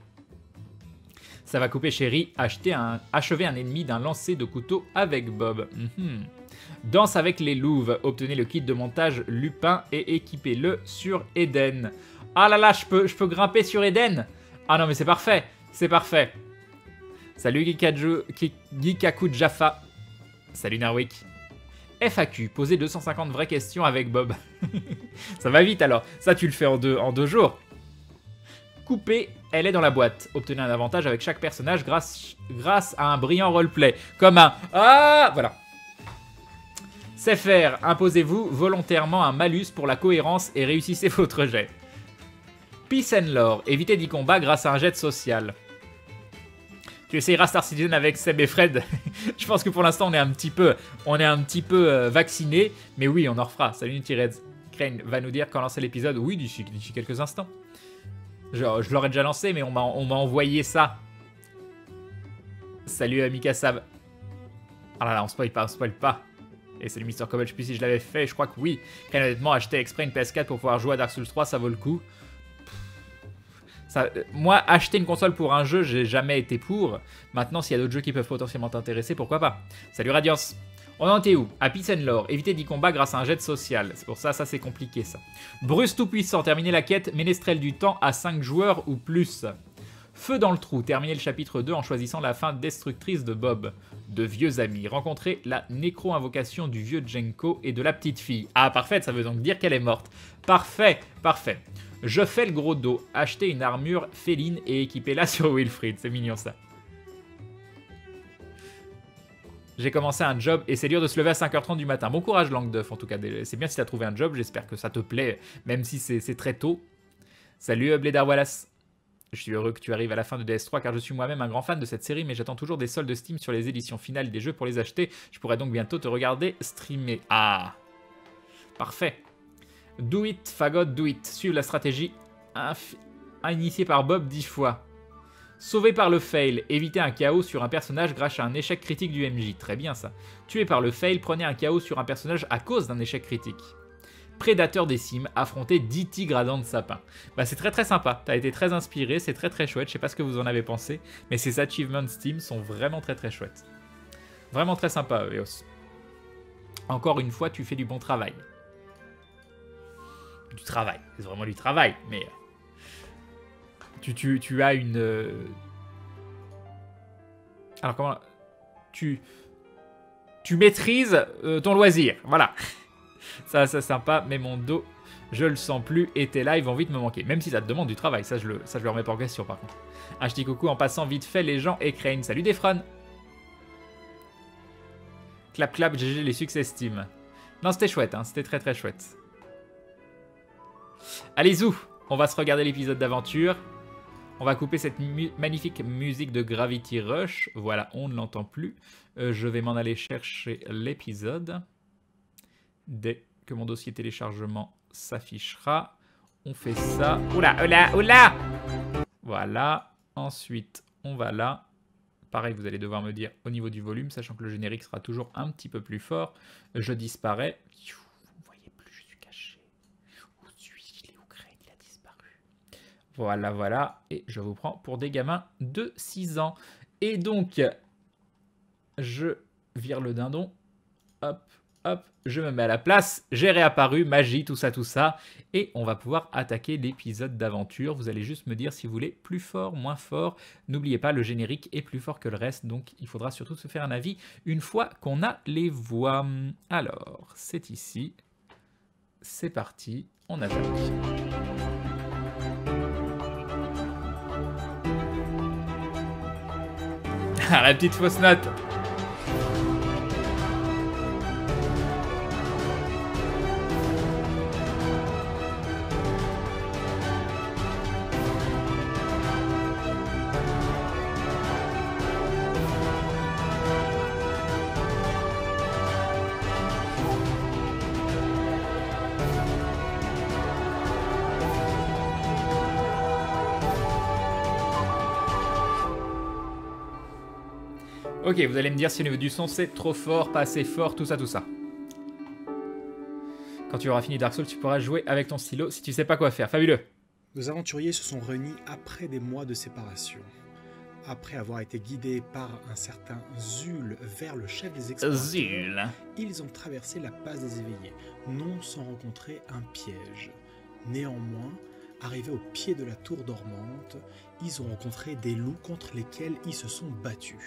Ça va couper, chérie. Achever un ennemi d'un lancer de couteau avec Bob. Danse avec les louves. Obtenez le kit de montage Lupin et équipez-le sur Eden. Ah là là, je peux grimper sur Eden. Ah non mais c'est parfait, c'est parfait. Salut Gikaku Jaffa. Salut Narwick. FAQ, poser 250 vraies questions avec Bob. Ça va vite alors, ça tu le fais en deux jours. Couper, elle est dans la boîte. Obtenez un avantage avec chaque personnage grâce à un brillant roleplay. Comme un... Ah, voilà. C'est faire, imposez-vous volontairement un malus pour la cohérence et réussissez votre jet. Peace and Lore, évitez 10 combats grâce à un jet social. Tu essayeras Star Citizen avec Seb et Fred. Je pense que pour l'instant on est un petit peu vaccinés, mais oui on en refera. Salut Nutireds. Crane va nous dire quand lancer l'épisode. Oui, d'ici quelques instants. Genre, je l'aurais déjà lancé, mais on m'a envoyé ça. Salut Mika Sab. Ah là là, on spoil pas. Et salut Mister Cobble, je sais plus si je l'avais fait, je crois que oui. Crane, honnêtement, acheter exprès une PS4 pour pouvoir jouer à Dark Souls 3, ça vaut le coup. Ça, moi, acheter une console pour un jeu, j'ai jamais été pour. Maintenant, s'il y a d'autres jeux qui peuvent potentiellement t'intéresser, pourquoi pas. Salut Radiance. On en était où? À Peace and Lore, éviter 10 combats grâce à un jet social. C'est pour ça c'est compliqué ça. Bruce tout-puissant, terminer la quête, Ménestrel du temps à 5 joueurs ou plus. Feu dans le trou, terminer le chapitre 2 en choisissant la fin destructrice de Bob. De vieux amis, rencontrer la nécro-invocation du vieux Jenko et de la petite fille. Ah parfait, ça veut donc dire qu'elle est morte. Parfait, parfait. Je fais le gros dos, acheter une armure féline et équiper-la sur Wilfried. C'est mignon ça. J'ai commencé un job et c'est dur de se lever à 5h30 du matin. Bon courage Langdeuf en tout cas. C'est bien si t'as trouvé un job, j'espère que ça te plaît, même si c'est très tôt. Salut Blédard Wallace. Je suis heureux que tu arrives à la fin de DS3 car je suis moi-même un grand fan de cette série mais j'attends toujours des soldes Steam sur les éditions finales des jeux pour les acheter. Je pourrais donc bientôt te regarder streamer. Ah, parfait. Do it, fagot, do it. Suivre la stratégie initiée par Bob 10 fois. Sauvé par le fail, éviter un KO sur un personnage grâce à un échec critique du MJ. Très bien ça. Tué par le fail, prenez un KO sur un personnage à cause d'un échec critique. Prédateur des cimes, affronter 10 tigres à dents de sapin. Bah, c'est très très sympa, t'as été très inspiré, c'est très très chouette, je sais pas ce que vous en avez pensé, mais ces achievements Steam sont vraiment très très chouettes. Vraiment très sympa, Eos. Encore une fois, tu fais du bon travail. Du travail, c'est vraiment du travail, mais... Tu as une... Alors comment... Tu maîtrises ton loisir, voilà. Ça c'est sympa, mais mon dos, je le sens plus, et tes lives vont vite me manquer. Même si ça te demande du travail, ça je le remets pas en question par contre. Un petit coucou en passant vite fait les gens et Crane. Salut Defron. Clap clap, GG les succès Steam. Non, c'était chouette, hein, c'était très très chouette. Allez zou, on va se regarder l'épisode d'aventure. On va couper cette magnifique musique de Gravity Rush. Voilà, on ne l'entend plus. Je vais m'en aller chercher l'épisode. Dès que mon dossier téléchargement s'affichera. On fait ça. Oula, oula, oula! Voilà. Ensuite, on va là. Pareil, vous allez devoir me dire au niveau du volume, sachant que le générique sera toujours un petit peu plus fort. Je disparais. Vous ne voyez plus, je suis caché. Où suis-je? Il est où, Crane? Il a disparu. Voilà, voilà. Et je vous prends pour des gamins de 6 ans. Et donc, je vire le dindon. Hop, hop. Je me mets à la place. J'ai réapparu. Magie, tout ça. Et on va pouvoir attaquer l'épisode d'aventure. Vous allez juste me dire si vous voulez plus fort, moins fort. N'oubliez pas, le générique est plus fort que le reste. Donc, il faudra surtout se faire un avis une fois qu'on a les voix. Alors, c'est ici. C'est parti. On attaque. Ah, la petite fausse note. Ok, vous allez me dire si au niveau du son c'est trop fort, pas assez fort, tout ça. Quand tu auras fini Dark Souls, tu pourras jouer avec ton stylo si tu sais pas quoi faire. Fabuleux. Nos aventuriers se sont réunis après des mois de séparation. Après avoir été guidés par un certain Zul vers le chef des explorateurs, Zul. Ils ont traversé la passe des éveillés, non sans rencontrer un piège. Néanmoins, arrivés au pied de la tour dormante, ils ont rencontré des loups contre lesquels ils se sont battus.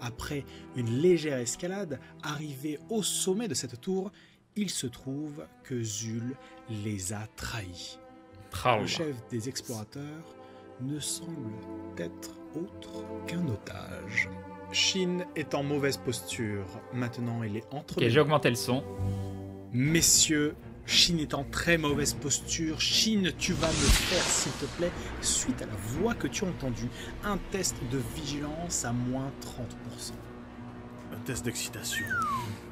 Après une légère escalade, arrivés au sommet de cette tour, il se trouve que Zul les a trahis. Le chef des explorateurs ne semble être autre qu'un otage. Shin est en mauvaise posture. Maintenant, il est entre... Ok, j'ai augmenté le son. Messieurs, Shin est en très mauvaise posture. Shin, tu vas me faire, s'il te plaît, suite à la voix que tu as entendue, un test de vigilance à moins 30%. Un test d'excitation.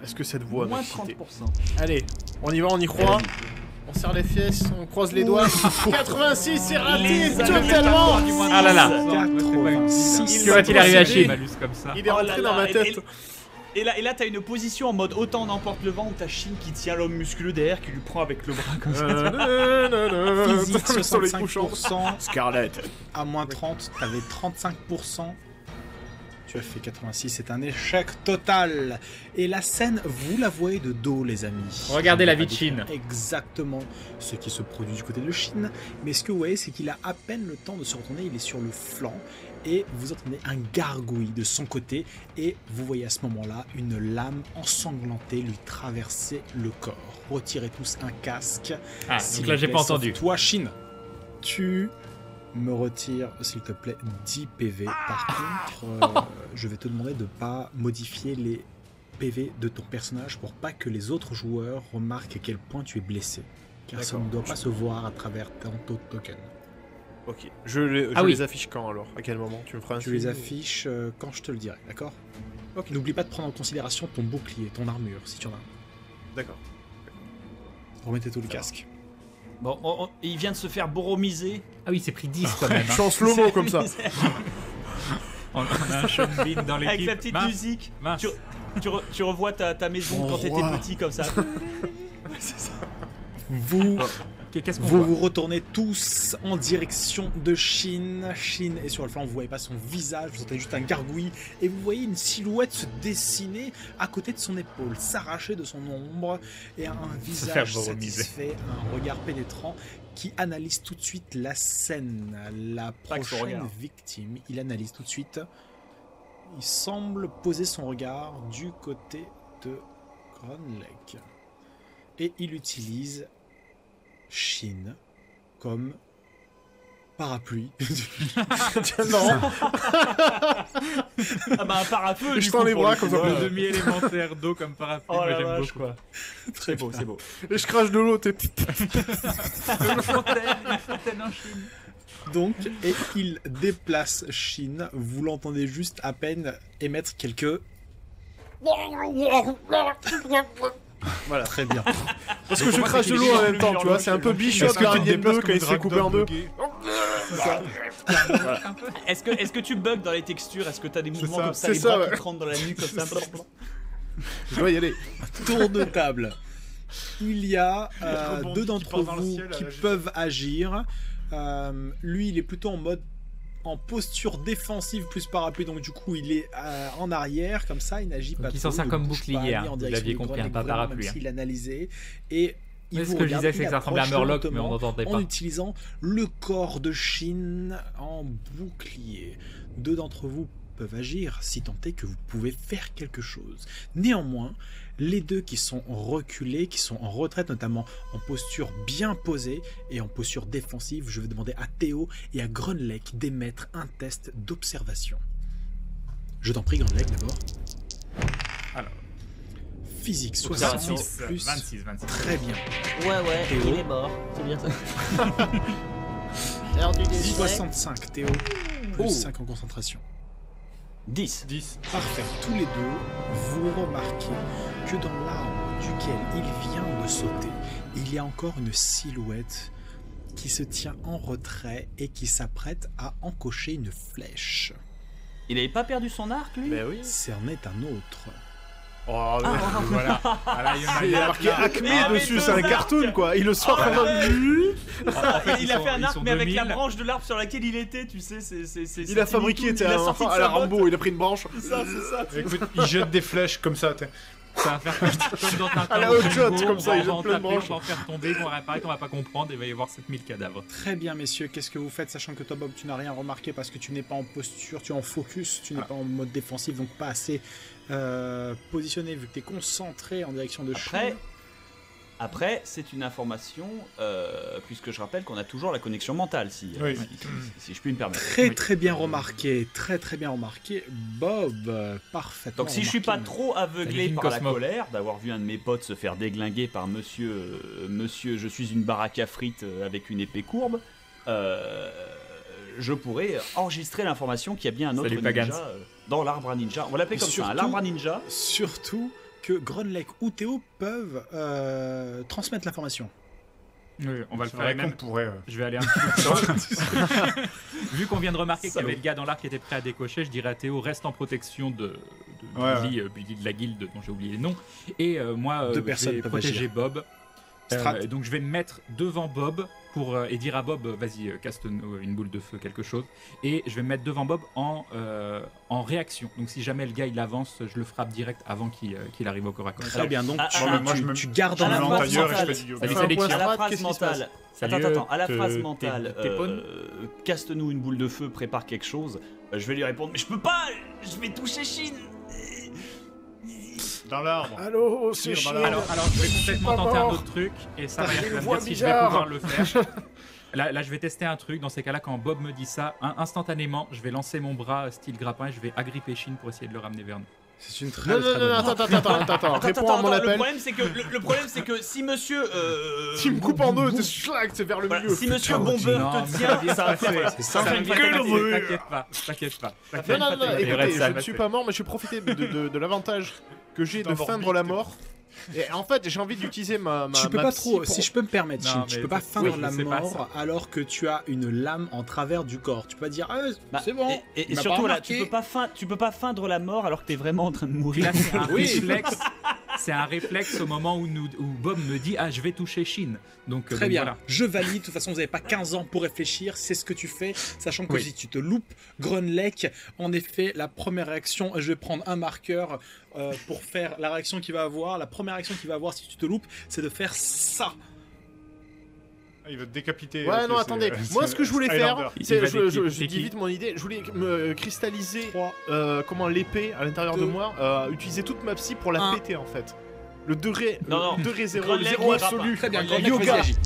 Est-ce que cette voix Moins m'a excité? 30%. Allez, on y va, on y croit. On serre les fesses, on croise les doigts. 86, c'est raté totalement. Ah là là. 86. Que va-t-il arriver à Shin? Comme ça. Il est rentré dans ma tête. Et là t'as une position en mode autant on emporte le vent où t'as Shin qui tient l'homme musculeux derrière qui lui prend avec le bras comme ça. Physique, Sur les couchants. 65%. Scarlett. À moins 30, t'avais 35%. Tu as fait 86, c'est un échec total. Et la scène, vous la voyez de dos, les amis. Regardez la vie de Shin. Exactement ce qui se produit du côté de Shin. Mais ce que vous voyez, c'est qu'il a à peine le temps de se retourner. Il est sur le flanc. Et vous entendez un gargouille de son côté. Et vous voyez à ce moment-là une lame ensanglantée lui traverser le corps. Retirez tous un casque. Ah, S'il donc là vous j'ai plaît, pas sauf entendu. Toi, Shin, tu me retires, s'il te plaît, 10 PV. Par contre, je vais te demander de ne pas modifier les PV de ton personnage pour pas que les autres joueurs remarquent à quel point tu es blessé. Car ça ne doit pas se voir à travers ton token. Ok. Je les affiche quand alors? À quel moment? Tu me feras un Tu les signe affiches quand je te le dirai, d'accord? Ok. N'oublie pas de prendre en considération ton bouclier, ton armure, si tu en as. D'accord. Remettez tout le casque. Bon, il vient de se faire boromiser. Ah oui, c'est pris 10 quand même. Je suis en slow-mo comme ça. On a un Sean Bean dans l'équipe. Avec la petite musique. Tu revois ta maison Mon quand t'étais roi. petit comme ça. C'est ça. Vous Qu'est-ce qu'on Vous voit vous retournez tous en direction de Shin. Shin est sur le flanc, vous voyez pas son visage, vous entendez juste un gargouille et vous voyez une silhouette se dessiner à côté de son épaule, s'arracher de son ombre et un visage satisfait, un regard pénétrant qui analyse tout de suite la scène. La prochaine victime, il analyse tout de suite. Il semble poser son regard du côté de Grunlech et il utilise Shin comme parapluie. Non. Ah bah un parapluie. Je tends les bras comme ça. Le demi-élémentaire d'eau comme parapluie. Oh moi la j'aime vache, beaucoup. quoi. C'est beau, c'est beau. Et je crache de l'eau, t'es... Une fontaine en Chine. Donc, et il déplace Shin. Vous l'entendez juste à peine émettre quelques... Voilà, très bien. Parce que je crache de l'eau en même temps, tu vois, c'est un peu Bishop derrière des bœufs quand il se fait couper en deux. Est-ce que tu bugs dans les textures? Est-ce que t'as des mouvements comme ça, c'est les ça, bras ouais. qui te rentrent dans la nuque comme ça? Je dois y aller. Tour de table. Il y a rebondis deux qui d'entre part dans le vous ciel, qui là, peuvent agir. Lui, il est plutôt en posture défensive plus parapluie, donc du coup il est en arrière comme ça, il n'agit pas Donc, il trop, s'en sert il comme bouge bouclier, pas, hein, ni en vous direction l'aviez du compris, Grunlech, pas vraiment, parapluie, même hein. s'il analysait, et il Mais vous ce que je regarde, disais, c'est il que ça ressemblait à approche Murloc, mais on lentement n'entendait en pas. utilisant le corps de Shin en bouclier. Deux d'entre vous peuvent agir si tant est que vous pouvez faire quelque chose. Néanmoins, les deux qui sont reculés, qui sont en retraite, notamment en posture bien posée et en posture défensive, je vais demander à Théo et à Grunlech d'émettre un test d'observation. Je t'en prie, Grunlech, d'abord. Alors. Physique, Observation, 66 plus. 26. Très bien. Ouais, Théo. il est mort. C'est bien ça. 65, Théo. Plus 5 en concentration. 10. Parfait. Tous les deux, vous remarquez que dans l'arbre duquel il vient de sauter, il y a encore une silhouette qui se tient en retrait et qui s'apprête à encocher une flèche. Il avait pas perdu son arc, lui? Ben oui. C'en est un autre. Oh, Voilà. Ah, là, il y a marqué Acme dessus, mais c'est un deux cartoon quoi. Il le sort Oh, comme un... Il a fait un ils arc, sont mais avec 2000. la branche de l'arbre sur laquelle il était, tu sais, Il a fabriqué, t'es un enfant à la Rambo, il a pris une branche. C'est ça. Écoute, il jette des flèches comme ça. Ça va faire comme dans À la hot shot, comme ça, il jette va en plein de taper, branches. on va en faire tomber, on va réparer, qu'on va pas comprendre, et il va y avoir 7000 cadavres. Très bien, messieurs. Qu'est-ce que vous faites, sachant que toi, Bob, tu n'as rien remarqué parce que tu n'es pas en posture, tu es en focus, tu n'es pas en mode défensif, donc pas assez positionné vu que tu es concentré en direction de Shin. Après, c'est une information, puisque je rappelle qu'on a toujours la connexion mentale, si je puis me permettre. Très bien remarqué, très bien remarqué, Bob, parfaitement. Donc si je suis pas remarqué. trop aveuglé Salut, par la Cosmo. colère d'avoir vu un de mes potes se faire déglinguer par monsieur je suis une baraque à frites avec une épée courbe, je pourrais enregistrer l'information qu'il y a bien un autre Salut, ninja Pagans. dans l'arbre à ninja. On va l'appeler comme ça, Surtout- l'arbre à ninja. Surtout que Grunlech ou Théo peuvent transmettre l'information. Oui, on va le C'est faire vrai même. qu'on pourrait. Je vais aller un petit peu Vu qu'on vient de remarquer qu'il y avait le gars dans l'arc qui était prêt à décocher, je dirais à Théo, reste en protection de Ouais, Billy, Billy de la guilde dont j'ai oublié les noms. Et moi, Deux je personnes vais peuvent protéger agir. Bob. Strat. Donc je vais me mettre devant Bob et dire à Bob, vas-y, caste une boule de feu, quelque chose. Et je vais me mettre devant Bob en réaction. Donc si jamais le gars il avance, je le frappe direct avant qu'il arrive au corps à corps. Très bien, donc moi, je me- tu gardes à en la Je me avant. mets en phrase tailleur et je mentale. fais du yoga. Salut, Fais un Alex. point À la strat, phrase qu'est-ce qui se passe mentale. Salut, Attends, à la te- phrase t'es- mentale, t'es bonne caste-nous une boule de feu, prépare quelque chose. Je vais lui répondre, mais je peux pas, je vais toucher Shin. Dans l'arbre. Allô, c'est Tire dans chiant. l'arbre. Alors je vais complètement pas tenter un mort. autre truc et ça va J'ai être une me voix dire si je vais bizarre. pouvoir le faire. Là, je vais tester un truc. Dans ces cas-là, quand Bob me dit ça, instantanément, je vais lancer mon bras style grappin et je vais agripper Shin pour essayer de le ramener vers nous. C'est une très Non, très non, bonne non, attends, réponds à mon Le appel. problème c'est que si monsieur Tu me coupes en deux, c'est schlag, c'est vers le voilà, milieu. si monsieur Putain, Bomber Non, te mais tient, bien ça va passé. faire C'est Ça ça. va une bien fatalité. passer, t'inquiète pas. Non, non, non, Il écoutez, reste ça, je ne va suis se pas mort, mais je suis profité de l'avantage que j'ai de Dans feindre l'orbite. la mort. Et en fait, j'ai envie d'utiliser ma Tu peux ma pas psy trop, pour- si je peux me permettre, Non, Shin, tu mais peux pas c'est- feindre oui, la c'est pas mort alors que tu as une lame en travers du corps. Tu peux pas dire, ah, Bah, c'est bon. Et il m'a surtout pas là, remarqué. tu peux pas feindre la mort alors que t'es vraiment en train de mourir. Là, c'est un Oui. réflexe. c'est un réflexe au moment où Bob me dit je vais toucher Shin. Donc Très bien, voilà. je valide. De toute façon, vous n'avez pas 15 ans pour réfléchir. C'est ce que tu fais, sachant que Oui. si tu te loupes, Grunlech, en effet, la première réaction, je vais prendre un marqueur pour faire la réaction qu'il va avoir. La première réaction qu'il va avoir si tu te loupes, c'est de faire ça. Il va te décapiter. Ouais, ok, non, c'est- attendez. c'est Moi, ce que je voulais faire, Highlander. Il c'est, va je décapiter dis qui vite mon idée, je voulais me cristalliser 3. comment l'épée à l'intérieur de Deux. moi, utiliser toute ma psy pour la Un. péter en fait. Le degré, Non, non. 2 0, Grunlech, le 0 il absolu. Très bien, Grunlech, Grunlech, yoga. vas-y, agis.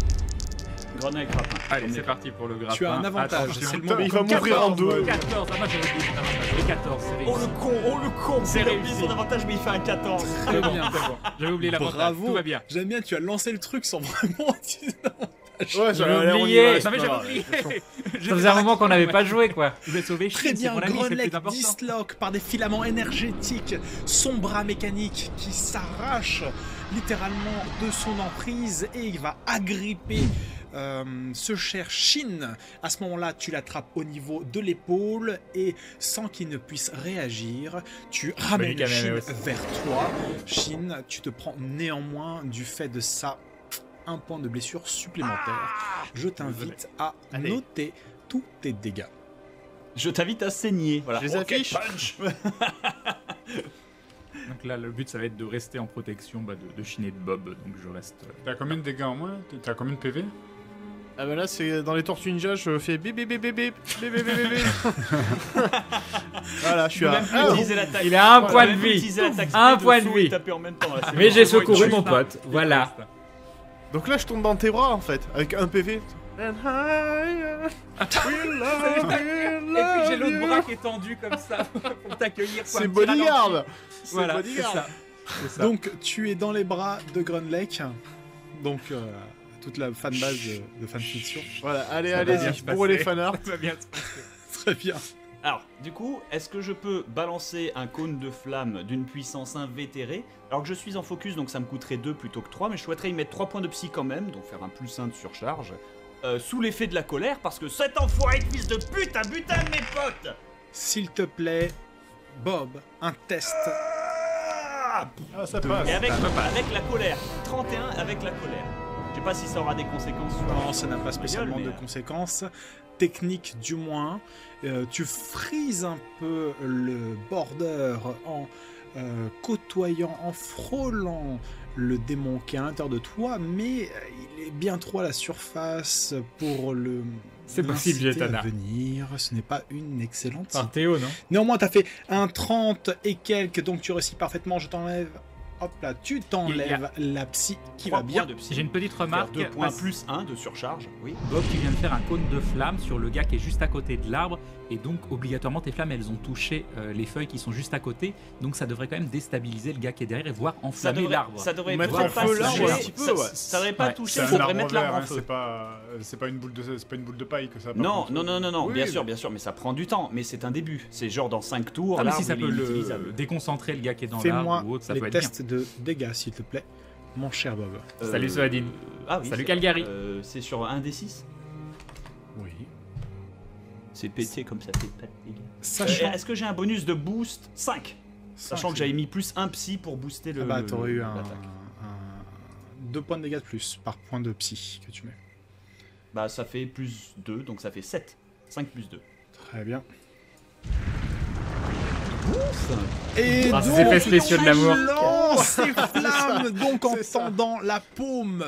Grenade grappin. Allez, c'est parti pour le grappin. Tu as un avantage, Attends, c'est le putain, moment. Il va m'ouvrir en deux. 14, moi j'avais oublié mon avantage. J'ai 14, c'est Oh réussi. le con, C'est il a oublié réussi. son avantage mais il fait un 14. Très bien. C'est bon, j'avais oublié l'avantage. Bravo. Tout va bien. J'aime bien, tu as lancé le truc sans vraiment utiliser l'avantage. Ouais, J'avais oublié. Non mais j'avais oublié. Ça faisait un moment qu'on n'avait pas joué quoi. Je vais sauver Shin, Très c'est bien, mon ami, c'est le Grunlech plus important. disloque par des filaments énergétiques son bras mécanique qui s'arrache littéralement de son emprise et il va agripper ce cher Shin. À ce moment-là, tu l'attrapes au niveau de l'épaule et sans qu'il ne puisse réagir, tu ramènes Magnifique, Shin aussi. vers toi. Shin, tu te prends néanmoins du fait de ça un point de blessure supplémentaire. Je t'invite à Allez. noter tous tes dégâts. Je t'invite à saigner. Voilà. Je les Ok, affiche. punch. Donc là, le but ça va être de rester en protection de Shin et de Bob. Donc je reste. T'as combien de dégâts en moins? T'as combien de PV? Ah bah là, c'est dans les Tortues Ninja, je fais bip bip bip bip bip bip bip bip bip. Voilà, je suis Tu peux à même plus 1. utiliser l'attaque. Il a un Tu peux point de même plus vie. utiliser l'attaque Un speed point de saut et vie. taper en même temps, là, c'est Mais bon. j'ai secouru Ouais, mon tu- pote. Voilà. Donc là, je tombe dans tes bras en fait, avec un PV. And higher, we love, we Et puis j'ai l'autre love bras you. qui est tendu comme ça pour t'accueillir. C'est bodyguard. C'est Voilà, c'est bodyguard. ça. C'est ça. Donc tu es dans les bras de Grunlech, donc toute la fanbase de fanfiction. Voilà, allez, Ça va bien allez-y, se pour passer. les fanarts. Ça va bien se passer. Très bien. Alors, du coup, est-ce que je peux balancer un cône de flamme d'une puissance invétérée alors que je suis en focus, donc ça me coûterait 2 plutôt que 3, mais je souhaiterais y mettre 3 points de psy quand même, donc faire un +1 de surcharge, sous l'effet de la colère, parce que cet enfoiré de fils de pute a buté un de mes potes. S'il te plaît, Bob, un test. Ah Ah, ça passe. Et avec la colère, 31 avec la colère. Je sais pas si ça aura des conséquences sur... Non, ça n'a pas spécialement mais, de conséquences. Technique du moins. Tu frises un peu le border en côtoyant, en frôlant le démon qui est à l'intérieur de toi, mais il est bien trop à la surface pour le... C'est possible, l'inciter Jetana. à venir. Ce n'est pas une excellente Par Théo, non? Néanmoins, tu as fait un 30 et quelques, donc tu réussis parfaitement. Je t'enlève. Hop là, tu t'enlèves la psy qui va 3 bien. points de psy. J'ai une petite remarque. 2 points parce- plus 1 de surcharge, oui. Bob, tu viens de faire un cône de flamme sur le gars qui est juste à côté de l'arbre, et donc obligatoirement tes flammes elles ont touché les feuilles qui sont juste à côté, donc ça devrait quand même déstabiliser le gars qui est derrière et voire enflammer l'arbre. Ça devrait Mettre peut-être en feu pas l'arbre toucher. un petit peu, Ça- ouais. Ça devrait pas Ouais. toucher, C'est il un faudrait arbre mettre vert, l'arbre en hein, feu. c'est pas une boule de paille que ça. par Non, contre. non, Oui, bien sûr, mais ça prend du temps, mais c'est un début. C'est genre dans 5 tours, Ah, mais l'arbre si ça il peut est le inutilisable. déconcentrer le gars qui est dans Fais-moi l'arbre ou autre, ça peut les être bien. tests de dégâts, s'il te plaît, mon cher Bob. Salut, Soadine. Ah oui, Salut, c'est- Calgary. C'est sur 1d6. Oui. C'est pété comme ça fait pas de dégâts. Sachant. Est-ce que j'ai un bonus de boost 5? Sachant que j'avais mis plus 1 psy pour booster le. Ah bah, t'aurais eu l'attaque. 2 points de dégâts de plus par point de psy que tu mets. Bah, ça fait plus 2, donc ça fait 7. 5 plus 2. Très bien. Et Ah, ces donc, effets spéciaux de l'amour. tu lances ces flammes, donc en C'est ça. tendant la paume.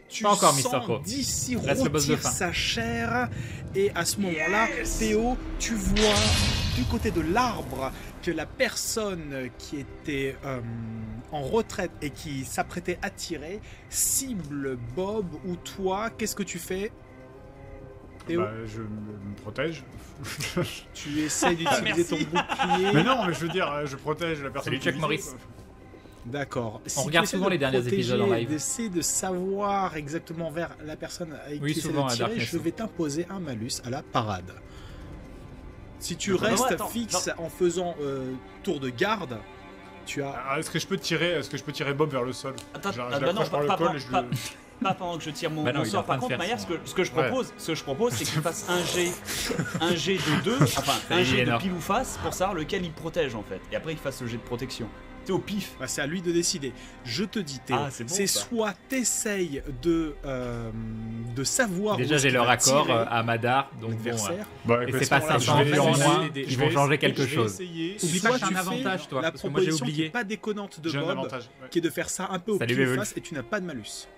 Tu Pas encore, sens Mr. Pro. d'ici Reste le boss de rôtir fin. sa chair. Et à ce moment-là, Théo, tu vois du côté de l'arbre que la personne qui était en retraite et qui s'apprêtait à tirer cible Bob ou toi. Qu'est-ce que tu fais, Théo? Bah, je me protège. Tu essaies d'utiliser ton bouclier. Mais non, mais je veux dire, je protège la personne. Salut, qui Chuck visait, Norris. quoi. D'accord. Si regarde tu essaies souvent de les derniers protéger, épisodes en live. D'essayer de savoir exactement vers la personne avec Oui, qui tu souvent à essaies de tirer, Darkness. je vais t'imposer un malus à la parade. Si tu Non, restes attends, fixe en faisant tour de garde, tu as... Alors, est-ce que je peux tirer Bob vers le sol? Attends, Je bah l'accroche non, par le col et je le... pas pendant que je tire mon, Bah non, mon il est sort. en train Par de contre, faire Maya, son- ce que je propose, c'est qu'il fasse un jet de 2, enfin un Il est jet de énorme. pile ou face pour savoir lequel il protège en fait. Et après, il fasse le jet de protection. T'es au pif. Bah, c'est à lui de décider. Je te dis, Théo, Ah, c'est bon, c'est ça. soit t'essayes de savoir où Déjà, est-ce j'ai qu'il leur va accord tirer à Madar, donc bon. l'adversaire. Bah, Et écoute, c'est pas voilà, 500 je vais en essayer moins, d'aider. ils Je vont vais changer essayer- quelque je vais chose. essayer. Oublie Soit pas que tu t'as un fais avantage, toi, la parce que moi j'ai proposition qui oublié. est pas déconnante de J'ai un Bob, avantage. ouais. qui est de faire ça un peu au Salut, pile Beowulf. face et tu n'as pas de malus.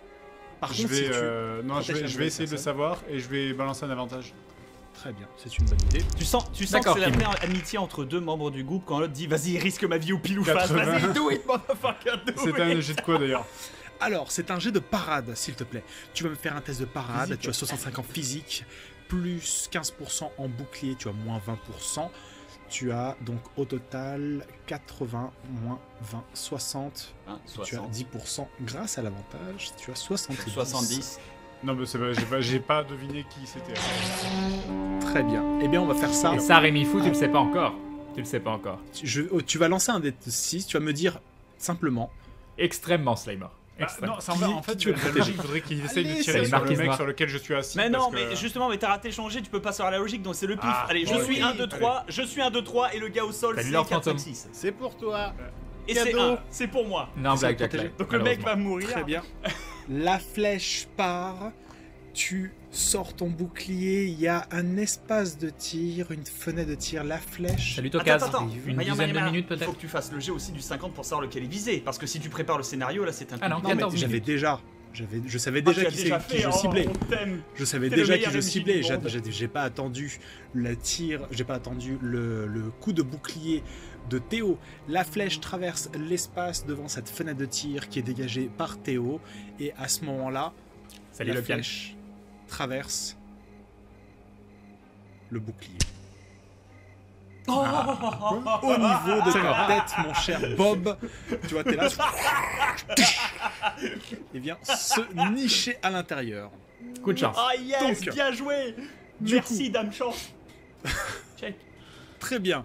Par Je contre, si vais, tu... non, je protèges vais la essayer de le personne. savoir et je vais balancer un avantage. Très bien, c'est une bonne idée. Tu sens que D'accord, c'est la Kim. vraie amitié entre deux membres du groupe quand l'autre dit vas-y risque ma vie au pile ou face, 80. vas-y do it motherfucker do C'est it. un jet de quoi d'ailleurs? Alors, c'est un jet de parade, s'il te plaît. Tu vas me faire un test de parade, Physique. tu as 65 en physique, plus 15% en bouclier, tu as moins 20%. Tu as donc au total 80, moins 20, 60. Hein, Tu as 60, 10% grâce à l'avantage, tu as 70. 70. Non, mais c'est pas, j'ai pas deviné qui c'était. Très bien. Eh bien, on va faire ça. Et ça, Rémi Fou, tu le sais pas encore. Tu le sais pas encore. Tu vas lancer un dé de 6, tu vas me dire simplement. Extrêmement Slimer. Ah, Extrêmement. non, ça en va. En fait, tu veux la protéger. logique voudrait qu'il essaye de Allez, tirer c'est sur le Marquis mec Noir. sur lequel je suis assis. Mais non, parce que- mais justement, mais t'as raté le changer, tu peux pas savoir la logique, donc c'est le pif. Ah, Allez, je bon, suis oui. 1, 2, 3, je suis 1, 2, 3, et le gars au sol, Salut, c'est Lord 4, 5, Fantôme. 6. C'est pour toi. Et c'est Cadeau. 1, c'est pour moi. Non, C'est Black Jack protégé. Light, Donc le mec va malheureusement. mourir. Très bien. La flèche part. Tu sors ton bouclier. Il y a un espace de tir, une fenêtre de tir. La flèche. Salut Attends, Tokaz. attends, Une Maya, dizaine de Maya, minutes Il faut peut-être. que tu fasses le jet aussi du 50 pour savoir lequel est visé. Parce que si tu prépares le scénario, là c'est un Ah non, Non, mais 14 j'avais minutes. déjà. Je savais Ah, déjà tu qui, l'as déjà qui fait, je oh, ciblais. on t'aime. Je savais T'es le déjà qui meilleur je MC ciblais. du monde. J'ai pas attendu le tir. J'ai pas attendu le coup de bouclier de Théo. La flèche traverse l'espace devant cette fenêtre de tir qui est dégagée par Théo. Et à ce moment-là, Salut la le pian. flèche traverse le bouclier. Au niveau de ta tête, mon cher Bob, tu vois, t'es là. Et vient se nicher à l'intérieur. Coup de chance. Ah yes, Donc, bien joué. du Merci Dame Chance. Check. Très bien.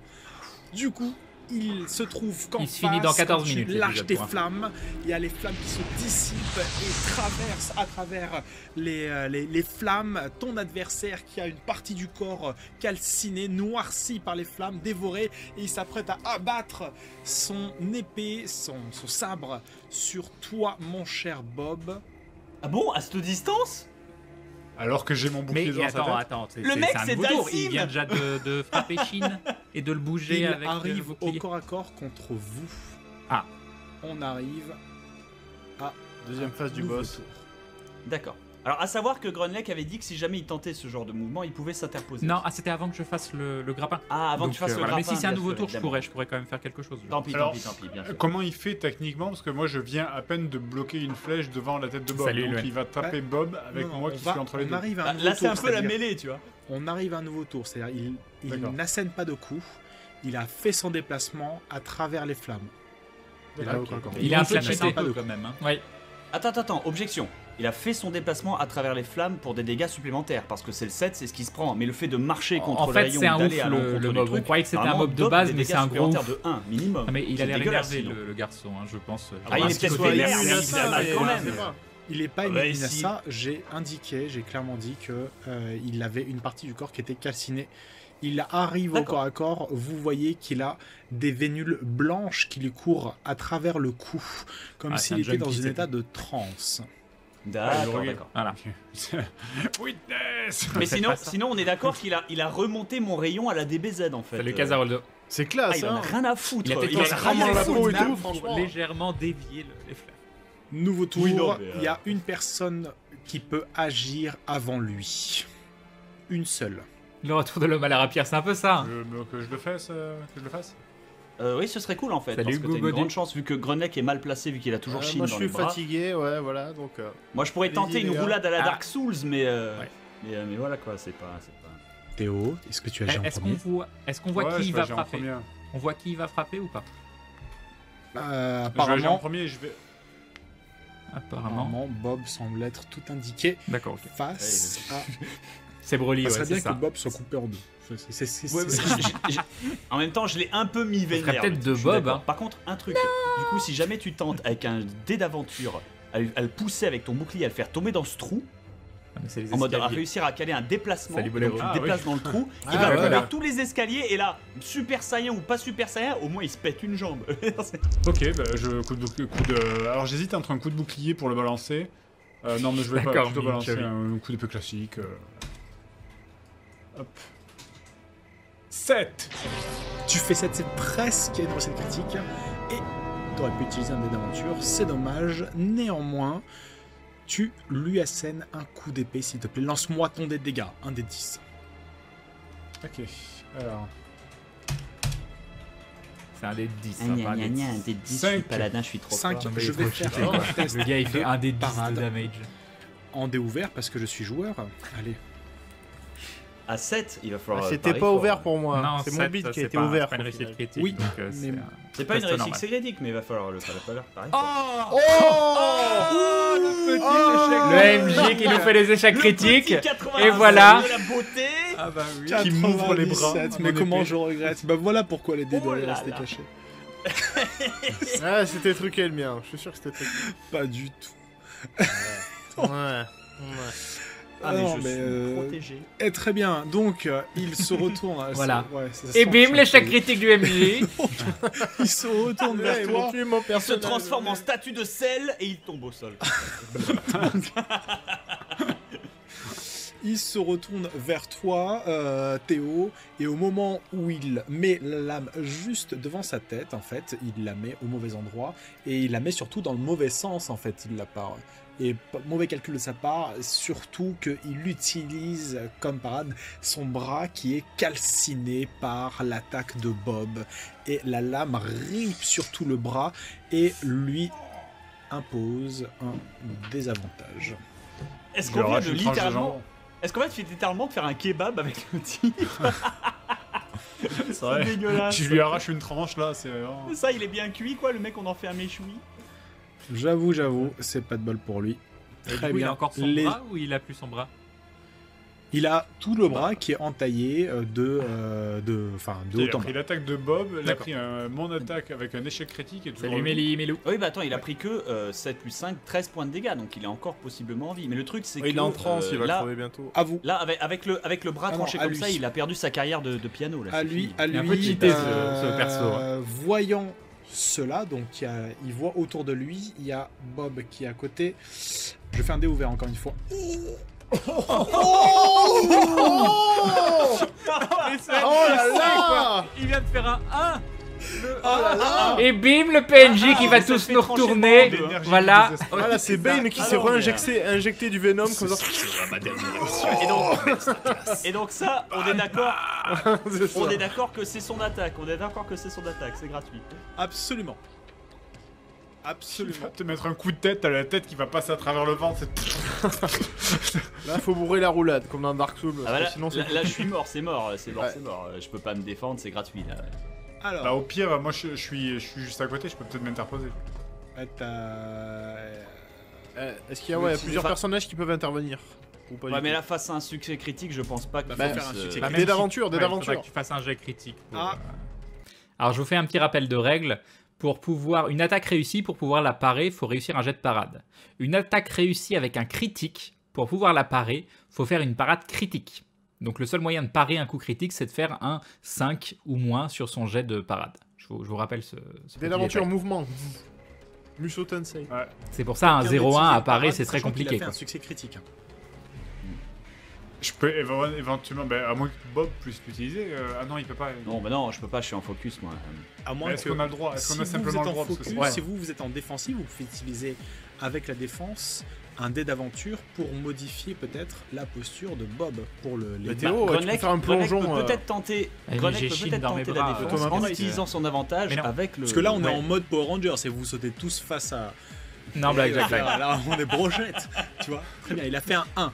Du coup, il se trouve qu'en Il se finit dans face, 14 quand tu minutes, lâches l'épisode, tes pour info. flammes, il y a les flammes qui se dissipent et traversent à travers les flammes ton adversaire qui a une partie du corps calcinée, noircie par les flammes, dévorée, et il s'apprête à abattre son épée, son sabre sur toi, mon cher Bob. Ah bon, à cette distance? Alors que j'ai mon bouclier Mais dans sa attends, tête. attends. Le mec, un c'est nouveau tour. Dalsim. Il vient déjà de frapper Shin et de le bouger Il avec le arrive au bouclier. corps à corps contre vous. Ah. On arrive à Deuxième phase du nouveau boss. tour. D'accord. Alors à savoir que Grunleck avait dit que si jamais il tentait ce genre de mouvement, il pouvait s'interposer. Non, c'était avant que je fasse le grappin. Ah, avant Donc, que tu fasses le voilà. grappin. Mais si c'est un bien nouveau sûr, tour, je évidemment. pourrais quand même faire quelque chose. Tant pis, Alors, tant pis, bien sûr. Comment il fait techniquement? Parce que moi je viens à peine de bloquer une flèche devant la tête de Bob. Salut, donc Louen. il va taper Bob avec Non, moi on qui va- suis entre les on deux. arrive à un nouveau Là, c'est tour, un peu la c'est-à-dire- mêlée, tu vois. On arrive à un nouveau tour, c'est-à-dire il D'accord. n'assène pas de coups, il a fait son déplacement à travers les flammes. Et là, Ok. au corps à corps. Il a un peut flash mettre cheaté pas de quand coups. même. Hein. Oui. Attends, objection. Il a fait son déplacement à travers les flammes pour des dégâts supplémentaires, parce que c'est le 7, c'est ce qui se prend. Mais le fait de marcher contre En le fait, rayon c'est un ou d'aller ouf à l'encontre le du mob. truc, On croyait que c'était un normalement, mob de Bob, base, des mais dégâts c'est un gros supplémentaires ouf. de 1 minimum. Ah, mais il C'est a l'air dégueulasse, énervé, sinon. le garçon, hein, je pense. Ah, il est Parce peut-être que vénère, vénère, mais il il a a mal mal quand quand même. même. Il n'est pas Ah bah, immun à si. ça, j'ai clairement dit que il avait une partie du corps qui était calcinée. Il arrive au D'accord. corps à corps, vous voyez qu'il a des vénules blanches qui lui courent à travers le cou, comme Ah, c'est s'il un était dans junkie, un c'est état de transe. D'accord, Ouais, d'accord. Voilà. Witness. Mais C'est sinon, pas ça. sinon, on est d'accord qu'il a remonté mon rayon à la DBZ en fait. Salut Casaroldo. C'est Ah, classe, il en a hein. rien à foutre. Il a Il en a peut-être rien à la foutre. peau et Snap tout, pour franchement. légèrement dévier les flammes. Nouveau tour, Oui, non, mais, il y a une personne qui peut agir avant lui. Une seule. Le retour de l'homme à la rapière, c'est un peu ça. hein. Que je le fasse, que je le fasse. Oui, ce serait cool en fait. Salut, parce que t'as une Gougodi. grande chance vu que Grunleck est mal placé vu qu'il a toujours Shin Moi, dans je les suis bras. fatigué, ouais, voilà, donc... Moi, je pourrais Allez-y, tenter une les gars. roulade à la Ah. Dark Souls, mais Ouais. mais voilà quoi, c'est pas. Théo, est-ce que tu agis en Est-ce qu'on premier voit, Ouais, qui je vais va agir en frapper premier. On voit qui va frapper ou pas Je vais agir en Apparemment, premier et je vais. Apparemment. Bob semble être tout indiqué D'accord, ok. face à... C'est Broly, Ça ouais, serait c'est bien ça. que Bob soit coupé en deux. C'est Ouais, mais en même temps, je l'ai un peu mis vénère. ferait peut-être je de suis Bob, d'accord. hein. Par contre, un truc. Du coup, si jamais tu tentes avec un dé d'aventure à le pousser avec ton bouclier, à le faire tomber dans ce trou, mais c'est les En mode à escaliers. réussir à caler un déplacement. Salut, Donc Boléro. tu Ah, te déplaces oui. dans le trou, Ah, il va ouais, couper ouais. tous les escaliers et là, super saiyan ou pas super saiyan, au moins il se pète une jambe. Ok, bah je coup de. Alors j'hésite entre un coup de bouclier pour le balancer. Non, mais je vais pas D'accord, plutôt balancer Minchari. un coup d'épée classique. Hop. 7. Tu fais 7, c'est presque une recette critique. Et tu aurais pu utiliser un dé d'aventure, c'est dommage. Néanmoins, tu lui assènes un coup d'épée, s'il te plaît. Lance-moi ton dé de dégâts, un dé 10. Ok, alors. C'est un dé de 10. Gna hein, gna pas un dé de gna, 10. un dé de 10, je Cinq. suis paladin, je suis trop 5, fort. mais je il est vais trop faire cheaté, quoi. un test Le gars il fait un dé de 10 parade de damage. en dé ouvert parce que je suis joueur. Allez, À 7, il va falloir. C'était parier pas fort. ouvert pour moi. Non, C'est mon 7, bid qui c'est a été pas- ouvert. c'est pas une au réussite final. critique. Oui, donc, mais- c'est un- C'est pas une test réussite normal. critique, mais il va falloir le faire pareil fort. Oh, Le MJ qui nous fait les échecs critiques. Le petit 80 Et voilà. de la beauté. Ah bah oui. Qui m'ouvre les bras. 97, à mais mon comment épée. je regrette. Bah voilà pourquoi les dés Oh doivent là rester là. cachés. Ah, c'était truqué le mien. Je suis sûr que c'était truqué. Pas du tout. Ouais. Ah, mais Non, je mais, suis protégé. Et très bien, donc il se retourne. Voilà. Ouais, ça Et sent bim, que l'échec je- critique du MJ. Il se retourne vers Ils toi. m'ont tué mon Il se personnage. transforme en statue de sel et il tombe au sol. Il se retourne vers toi, Théo, et au moment où il met la lame juste devant sa tête, en fait, il la met au mauvais endroit, et il la met surtout dans le mauvais sens, en fait, il la part. Et mauvais calcul de sa part, surtout qu'il utilise comme parade son bras qui est calciné par l'attaque de Bob. Et la lame ripe sur tout le bras et lui impose un désavantage. Est-ce Je qu'on leur vient arrache de une tranche de littéralement. jambon. Est-ce qu'on va littéralement faire un kebab avec le type? C'est vrai. dégueulasse. Je lui arrache une tranche là, c'est vraiment. Ça, il est bien cuit quoi, le mec, on en fait un méchoui. J'avoue, c'est pas de bol pour lui. Et du Très coup, il bien. a encore son Les- bras ou il a plus son bras? Il a tout le bras qui est entaillé de Il haut a en pris bas. l'attaque de Bob, il a D'accord. pris mon attaque avec un échec critique et tout. Salut Méli, Mélou. Oui, bah attends, il a pris que 7 plus 5, 13 points de dégâts, donc il est encore possiblement en vie. Mais le truc, c'est que. Il est en transe, il va là, crever bientôt. À vous. là, avec le bras Ah non, tranché à comme lui. ça, il a perdu sa carrière de piano. Là, À c'est lui, fini. à Il est un lui. peu cheaté, ce perso, Voyant cela, donc il voit autour de lui, il y a Bob qui est à côté. Je fais un dé ouvert encore une fois. Oh là là. Il vient de faire un 1. Oh Et bim, le PNJ qui va ça tous fait nous trancher retourner. le bras. Voilà. Ah là, c'est Bane qui s'est injecté du Venom comme ça. Et donc ça, on est d'accord. C'est ça. On est d'accord que c'est son attaque. On est d'accord que c'est son attaque. C'est gratuit. Absolument. Tu vas Absolument. te mettre un coup de tête, t'as la tête qui va passer à travers le ventre. Là, faut bourrer la roulade comme dans Dark Souls. Ah bah là, Sinon, c'est. là, je suis mort. C'est mort. C'est mort. Ouais. C'est mort. Je peux pas me défendre. C'est gratuit là. Alors, Bah au pire, moi je suis juste à côté, je peux peut-être m'interposer. Est-ce qu'il y a Oui, plusieurs enfin- personnages qui peuvent intervenir ou pas Ouais, du mais tout là, face à un succès critique, je pense pas qu'il Bah, faut faut faire un se- succès Bah, critique. Dés d'aventure, Ouais, il faudra que tu fasses un jet critique. Ah. Alors, je vous fais un petit rappel de règles. Pour pouvoir une attaque réussie, pour pouvoir la parer, faut réussir un jet de parade. Une attaque réussie avec un critique, pour pouvoir la parer, faut faire une parade critique. Donc le seul moyen de parer un coup critique, c'est de faire un 5 ou moins sur son jet de parade. Je vous rappelle ce Dés petit d'aventure, détail. mouvement. Musou Tensei. C'est pour ça un 0-1 à parer, c'est très compliqué. Il a fait quoi. un succès critique. Je peux éventuellement, bah, à moins que Bob puisse l'utiliser. Ah non, il peut pas. Non, bah non, je peux pas. Je suis en focus moi. À moins Est-ce que qu'on a le droit? Est-ce si qu'on a vous simplement êtes le en droit? Parce que focus, c'est- si vous êtes en défensive, vous pouvez utiliser avec la défense un dé d'aventure pour modifier peut-être la posture de Bob pour les Mais Théo, tu peux faire un plongeon. peut peut-être tenter. mais Grenec j'ai peut Shin peut-être dans mes tenter bras, la défense Thomas en Price, utilisant son avantage Mais non. avec le. Parce que là, on est Ouais. en mode Power Rangers et vous sautez tous face à. Non, blague, blague, blague. Là, on est brochette, tu vois. Très bien, il a fait un 1.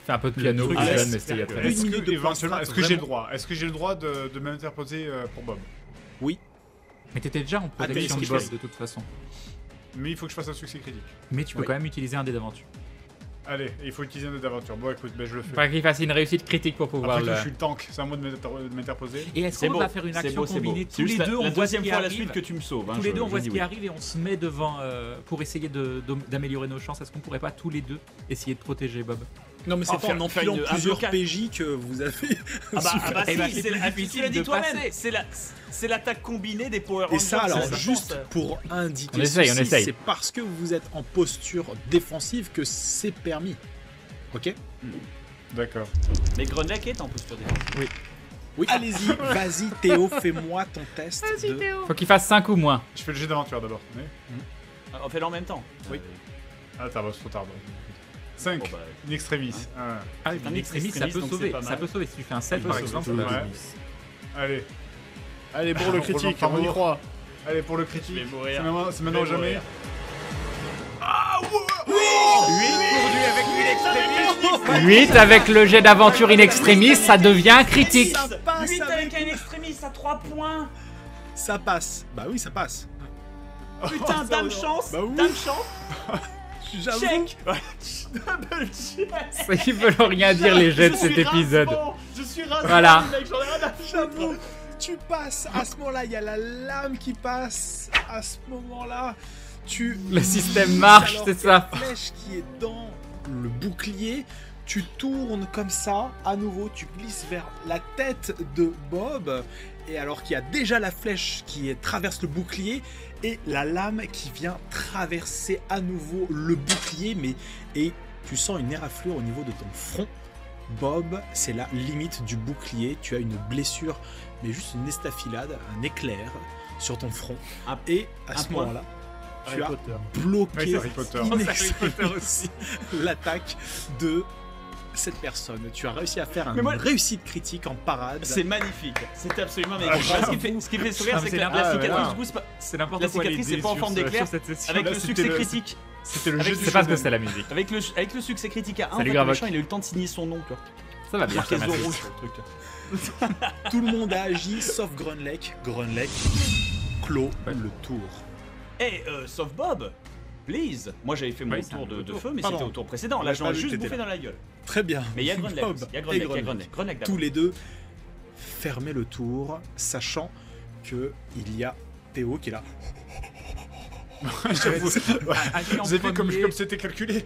Fais un peu de piano, truc, plus c'est- jeune, mais c'était il y a très Une longtemps. Est-ce minute que, de éventuellement, point est-ce que j'ai le strat, droit? Est-ce que j'ai le droit de m'interposer pour Bob? Mais t'étais déjà en protection mais de ce boss qu'il de toute façon. Mais il faut que je fasse un succès critique. Mais tu peux Oui. quand même utiliser un dé d'aventure. Allez, il faut utiliser un dé d'aventure. Bon, écoute, ben je le fais. Pas qu'il fasse une réussite critique pour pouvoir Après tout, le... je suis le tank, c'est à moi de m'interposer. Et est-ce C'est qu'on beau. va faire une C'est action beau, c'est beau. combinée C'est tous juste les deux, la on voit ce deuxième qui fois à la arrive. suite que tu me sauves. hein, Tous les je- deux, on je voit dis ce qui oui. arrive et on se met devant pour essayer d'améliorer nos chances. Est-ce qu'on pourrait pas tous les deux essayer de protéger Bob? Non, mais c'est Oh, pas faire- en faire enfilant un plusieurs blocage. PJ que vous avez. Eh ben, si, c'est plus tu difficile l'as dit de toi-même, passer. c'est l'attaque combinée des Power Rangers. Et ça, alors, c'est juste pense. pour indiquer On essaye, ceci, on essaye. c'est parce que vous êtes en posture défensive que c'est permis. Ok? D'accord. Mais Grunlake est en posture défensive. Oui. Allez-y, vas-y Théo, fais-moi ton test. Faut qu'il fasse 5 ou moins. Je fais le jet d'aventure d'abord. Oui. On fait le en même temps. Oui. Ah, t'as c'est trop tard. 5. Bon, bah, In extremis. Ah oui, un extrémiste, ça extrémiste, peut donc sauver. c'est pas Ça mal. peut sauver. Si tu fais un 7 peut par sauver, exemple. ouais. bah, Allez. Allez, pour le Pour critique, l'enfant on y mort. croit. Allez, pour le critique. Je vais mourir. C'est maintenant ou Je vais jamais. mourir. Ah, 8 avec le jet d'aventure in extremis, ça devient critique. Ça passe 8 avec avec... un extrémiste à 3 points. Ça passe. Bah oui, ça passe. Putain, ça, dame non. chance. Bah oui. Dame chance. J'avoue. Check. Double check. Ils veulent rien dire les jets de Je cet suis épisode. rasement. Je suis rasé. Voilà. Mec, j'en ai rien à foutre. J'avoue. Tu passes. À ce moment-là, il y a la lame qui passe. À ce moment-là, tu... Le système marche, Alors c'est que ça. La flèche qui est dans le bouclier, tu tournes comme ça, à nouveau, tu glisses vers la tête de Bob, et alors qu'il y a déjà la flèche qui traverse le bouclier, et la lame qui vient traverser à nouveau le bouclier, et tu sens une éraflure au niveau de ton front. Bob, c'est la limite du bouclier, tu as une blessure, mais juste une estafilade, un éclair sur ton front, et à un ce point. moment-là, Harry tu as Potter. bloqué Oui, c'est Harry Potter. in C'est Harry Potter extremis aussi. l'attaque de cette personne. Tu as réussi à faire Mais une moi- réussite critique en parade. C'est magnifique. C'est absolument magnifique. Ce qui fait sourire, Ah, c'est mais que c'est la n'importe cicatrice, quoi. du coup, c'est pas- C'est n'importe La quoi. les cicatrice, dés c'est pas en sur forme ce- d'éclair, sur cette session. avec Là, le c'était succès le- critique. C'était le Avec jeu le du C'est pas ce que jeune c'est la musique. Avec le succès critique à 1, Salut, le Gravoc. méchant, il a eu le temps de signer son nom, tu vois. Ça va bien, Marqué ça Zorro Matrice. sur le truc. Tout le monde a agi sauf Grunlake. Grunlake clôt le tour. Eh, sauf Bob, please. Moi, j'avais fait mon Oui, c'est tour un de retour. feu, mais Pardon. c'était au tour précédent. On Là, a j'en pas ai vu juste que t'étais bouffé là. dans la gueule. Très bien. Mais il y a Grunlake Bob aussi. Il y a et Grunlake, il y a Grunlake. Grunlake. Grunlake Tous d'abord. les deux fermez le tour, sachant que il y a Théo qui est là. J'avoue. Agis en Vous avez vu premier. comme c'était calculé.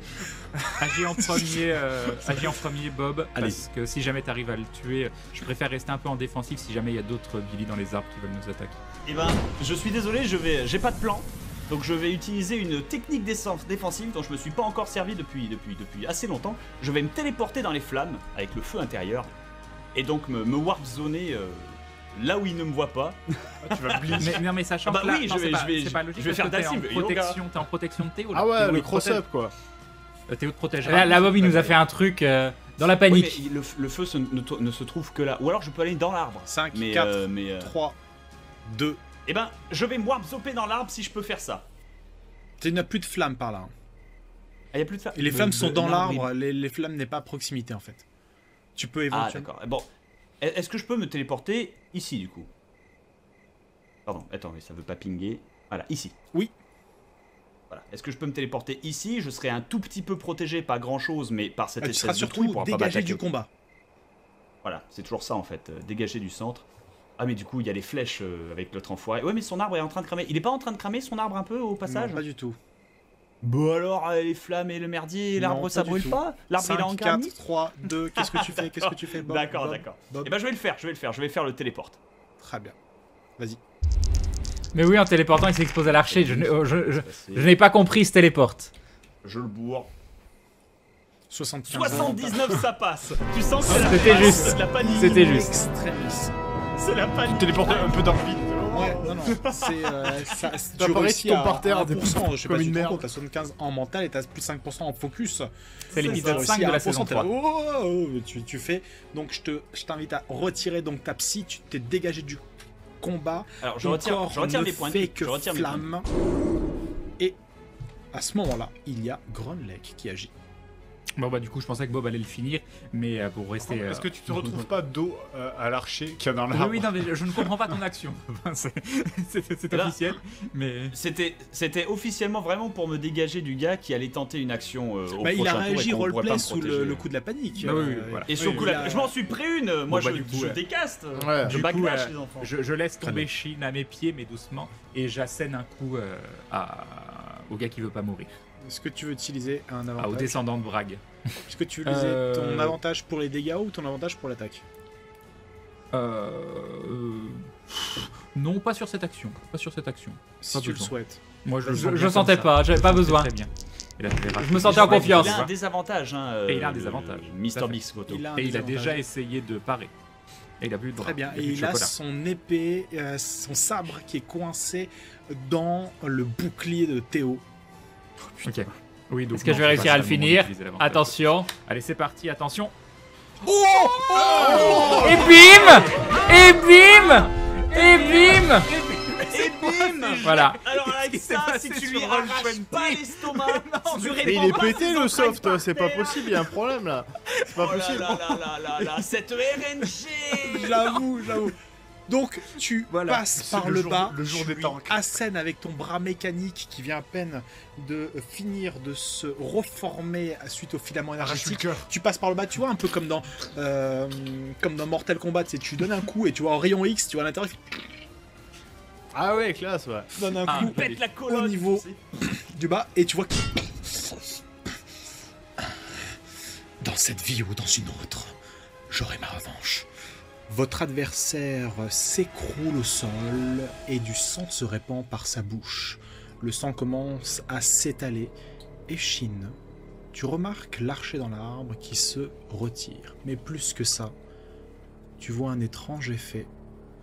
Agis en premier, Bob, Allez. parce que si jamais t'arrives à le tuer, je préfère rester un peu en défensif si jamais il y a d'autres Billy dans les arbres qui veulent nous attaquer. Eh ben, je suis désolé, j'ai pas de plan. Donc je vais utiliser une technique défensive dont je me suis pas encore servi depuis assez longtemps. Je vais me téléporter dans les flammes avec le feu intérieur et donc me warp zoner là où il ne me voit pas. Ah, tu vas blitz. Mais non, mais sachant Ah bah que là, oui, non, je vais- c'est pas- je vais- c'est pas logique je vais parce faire que Dalsim, t'es en protection de Théo. là. Ah ouais, Théo, le il te protège. cross-up quoi. Théo te protège. Là, Bob, il nous a fait un truc dans la Oui, panique. mais le feu ne se trouve que là. Ou alors je peux aller dans l'arbre. 5, Mais 4, mais 3, 2. eh ben, je vais me warp zoper dans l'arbre si je peux faire ça. Tu n'as plus de flammes par là. Ah, y a plus de Et les flammes sont dans l'arbre, l'arbre, les flammes n'est pas à proximité en fait. Tu peux Ah éventuellement. d'accord. Bon, est-ce que je peux me téléporter ici du coup? Pardon, attends, mais ça veut pas pinguer. Voilà, ici. Oui. Voilà. Est-ce que je peux me téléporter ici? Je serai un tout petit peu protégé, pas grand chose, mais par cette Tu seras espèce de trou, il surtout pourra pas dégagé m'attaquer. du combat. Voilà, c'est toujours ça en fait, dégagé du centre. Ah mais du coup il y a les flèches avec l'autre enfoiré. Ouais mais son arbre est en train de cramer. Il est pas en train de cramer son arbre un peu au passage? Non, pas du tout. Bon alors les flammes et le merdier, Non, l'arbre pas ça du brûle tout. pas? L'arbre il est en 5, garni? 4, 3, 2. Qu'est-ce que tu fais? Qu'est-ce que tu fais, Bob? D'accord, Bob, d'accord. Bob. Et ben je vais le faire, je vais faire le téléporte. Très bien. Vas-y. Mais oui, en téléportant, il s'expose à l'archer. Je Je n'ai pas compris ce téléporte. le bourre. 75. 79 ça passe. Tu sens que c'est C'était la juste. la panique. C'était juste. Extremis. C'est la panique. Téléporter un peu dans le vide. Ouais, non, c'est ça. T'as Tu pareil, réussis tu tombes à par terre, 1%, je sais comme pas si une tu te rends merde. compte, t'as 75 en mental et t'as plus 5% en focus. C'est l'épisode T'as 5 réussi de à la 1%, saison t'es là, 3. tu fais. Donc je t'invite à retirer donc ta psy, tu t'es dégagé du combat. Alors je Ton retire corps ne mes points de fait vie. que Je retire mes points de vie. flamme. Et à ce moment-là, il y a Grunlake qui agit. Bon bah du coup, je pensais que Bob allait le finir, mais pour rester... Est-ce que tu te retrouves pas dos à l'archer qu'il y a dans Oui, l'arbre? oui, non, mais je ne comprends pas ton action. Enfin, c'est Là- officiel, mais... C'était officiellement vraiment pour me dégager du gars qui allait tenter une action au Bah, il a prochain tour et réagi qu'on pourrait roleplay pas me sous protéger. le coup de la panique. Bah oui, voilà. Et sur le coup, il a- je m'en suis pris une. Moi, bah, du coup, je ouais. décaste. Ouais. Je Du coup, backlash les enfants. je laisse Très tomber bien. Shin à mes pieds, mais doucement, et j'assène un coup au gars qui veut pas mourir. Est-ce que tu veux utiliser un Ah, au avantage? descendant de Bragg. Est-ce que tu veux utiliser ton avantage pour les dégâts ou ton avantage pour l'attaque? Non, pas sur cette action. Pas sur cette action. Si Pas tu le besoin. souhaites. Moi, je sens bien sentais comme ça. pas, j'avais pas besoin. Très bien. Et là, tu verras. Je me sentais en confiance. Il a un désavantage. Hein, Et il a un désavantage. Tout à Mister fait. Biscotto. Il a un Et il a désavantage. déjà essayé de parer. Et il a plus de Très bien. a plus Et de il a chocolat. son épée, son sabre qui est coincé dans le bouclier de Théo. Ok. Oui, donc Est-ce que non, je vais c'est réussir pas à le le moment finir? d'utiliser l'avantage. Attention. Allez, c'est parti, attention. Et bim! Et bim! Et bim! Et bim. Voilà. Alors avec Qu'est-ce qui ça, s'est si passé tu lui sur arraches Roll20? pas l'estomac, si tu Mais répands il est pas pété ses le entrailles soft, par c'est pas terre. possible, il y a un problème là. C'est pas Oh là possible. là là là là là, cette RNG. J'avoue. Donc tu Voilà, passes c'est par le le jour- bas, le jour tu des lui tanks. assènes avec ton bras mécanique qui vient à peine de finir de se reformer suite au filament Arrache le énergétique. cœur. Tu passes par le bas, tu vois, un peu comme dans Mortal Kombat, tu donnes un coup et tu vois en rayon X, tu vois à l'intérieur, Ah ouais, classe, ouais. tu donnes un Ah, coup Pète la colonne. au niveau tu sais. du bas et tu vois que dans cette vie ou dans une autre, j'aurai ma revanche. Votre adversaire s'écroule au sol et du sang se répand par sa bouche. Le sang commence à s'étaler et Shin, tu remarques l'archer dans l'arbre qui se retire. Mais plus que ça, tu vois un étrange effet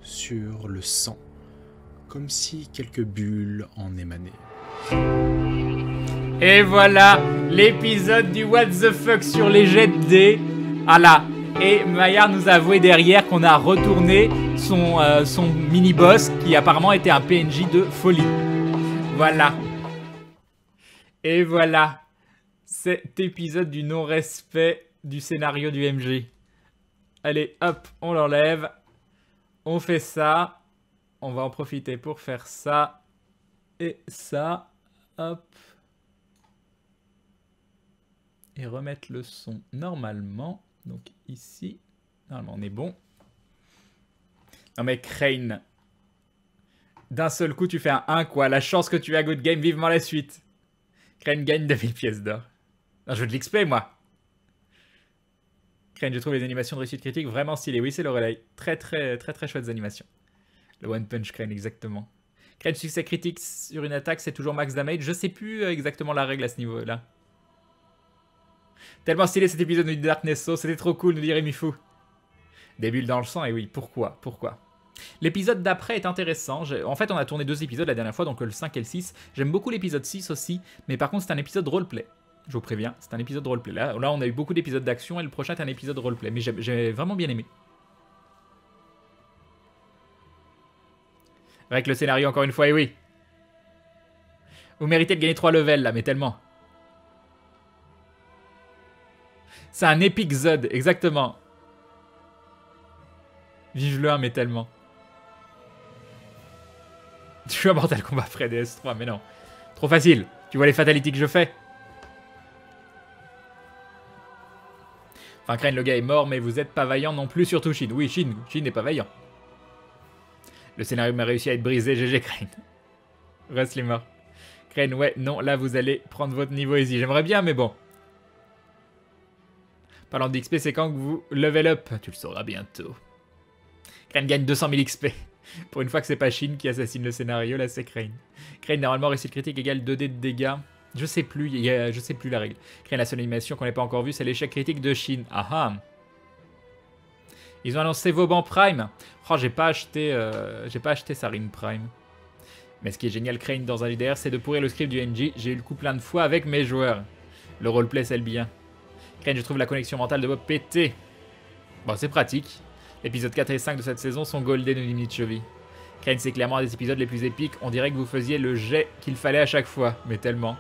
sur le sang, comme si quelques bulles en émanaient. Et voilà l'épisode du What the fuck sur les jets de dés. Ah là. Et Maillard nous a avoué derrière qu'on a retourné son mini-boss qui apparemment était un PNJ de folie. Voilà. Et voilà. Cet épisode du non-respect du scénario du MJ. Allez, hop, on l'enlève. On fait ça. On va en profiter pour faire ça. Et ça. Hop. Et remettre le son normalement. Donc ici, normalement on est bon. Non mais Crane, d'un seul coup tu fais un 1 quoi. La chance que tu as good game, vivement la suite. Crane gagne 2000 pièces d'or. Non, je veux de l'XP moi. Crane, je trouve les animations de réussite critique vraiment stylées. Oui, c'est le relais. Très chouettes animations. Le One Punch Crane, exactement. Crane, succès critique sur une attaque, c'est toujours max damage. Je sais plus exactement la règle à ce niveau-là. Tellement stylé cet épisode de Darkness Sauce, c'était trop cool, nous dirait Mifou. Des bulles dans le sang, et oui, pourquoi? L'épisode d'après est intéressant. En fait, on a tourné 2 épisodes la dernière fois, donc le 5 et le 6. J'aime beaucoup l'épisode 6 aussi, mais par contre, c'est un épisode roleplay. Je vous préviens, c'est un épisode roleplay. Là, on a eu beaucoup d'épisodes d'action, et le prochain est un épisode roleplay, mais j'ai vraiment bien aimé. Avec le scénario, encore une fois, et oui. Vous méritez de gagner 3 levels, là, mais tellement. C'est un Epic Zod, exactement. Vive le 1, mais tellement. Je suis un Mortal Kombat après DS3, mais non. Trop facile. Tu vois les fatalities que je fais? Enfin, Crane, le gars est mort, mais vous êtes pas vaillant non plus, surtout Shin. Oui, Shin n'est pas vaillant. Le scénario m'a réussi à être brisé, GG Crane. Reste les morts. Crane, ouais, non, là vous allez prendre votre niveau easy. J'aimerais bien, mais bon. Parlant d'XP, c'est quand que vous level up? Tu le sauras bientôt. Crane gagne 200 000 XP. Pour une fois que c'est pas Shin qui assassine le scénario, là c'est Crane. Crane, normalement, réussite critique égale 2D de dégâts. Je sais plus la règle. Crane, la seule animation qu'on n'ait pas encore vue, c'est l'échec critique de Shin. Ah ah. Ils ont annoncé Vauban Prime. Oh, j'ai pas acheté Sarin Prime. Mais ce qui est génial, Crane, dans un JDR, c'est de pourrir le script du NG. J'ai eu le coup plein de fois avec mes joueurs. Le roleplay, c'est le bien. Crane, je trouve la connexion mentale de Bob pété. Bon, c'est pratique. Épisodes 4 et 5 de cette saison sont golden au limite cheville. Crane, c'est clairement un des épisodes les plus épiques. On dirait que vous faisiez le jet qu'il fallait à chaque fois. Mais tellement.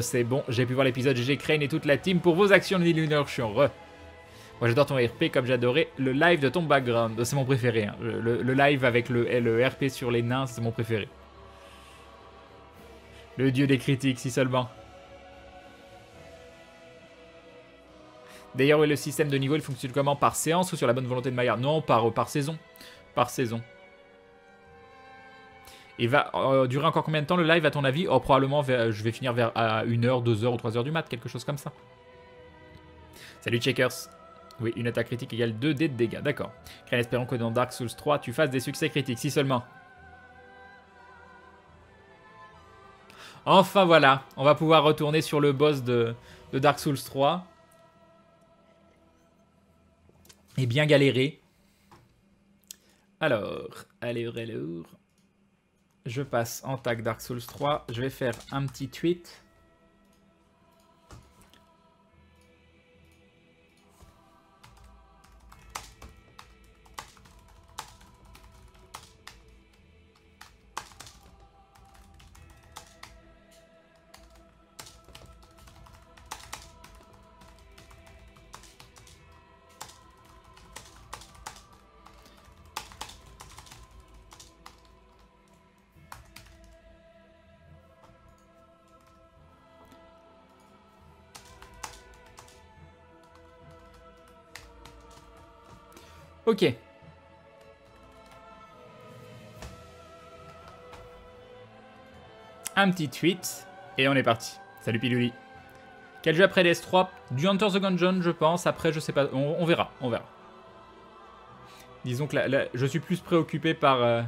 C'est bon. J'ai pu voir l'épisode GG Crane et toute la team pour vos actions de Lunar Chion. Moi, j'adore ton RP comme j'adorais le live de ton background. C'est mon préféré. Hein. Le live avec le RP sur les nains, c'est mon préféré. Le dieu des critiques, si seulement. D'ailleurs, le système de niveau, il fonctionne comment? Par séance ou sur la bonne volonté de Maillard? Non, par saison. Par saison. Et va durer encore combien de temps le live à ton avis? Oh, probablement je vais finir vers à 1h, 2h ou 3h du mat, quelque chose comme ça. Salut Checkers. Oui, une attaque critique égale 2 dés de dégâts, d'accord. Crane, espérons que dans Dark Souls 3, tu fasses des succès critiques, si seulement. Enfin voilà, on va pouvoir retourner sur le boss de Dark Souls 3. Et bien galérer. Alors, je passe en tag Dark Souls 3. Je vais faire un petit tweet. Ok. Un petit tweet. Et on est parti. Salut Pilouli. Quel jeu après DS3? Du Enter the Gungeon, je pense. Après, je sais pas. On verra. On verra. Disons que là, je suis plus préoccupé par...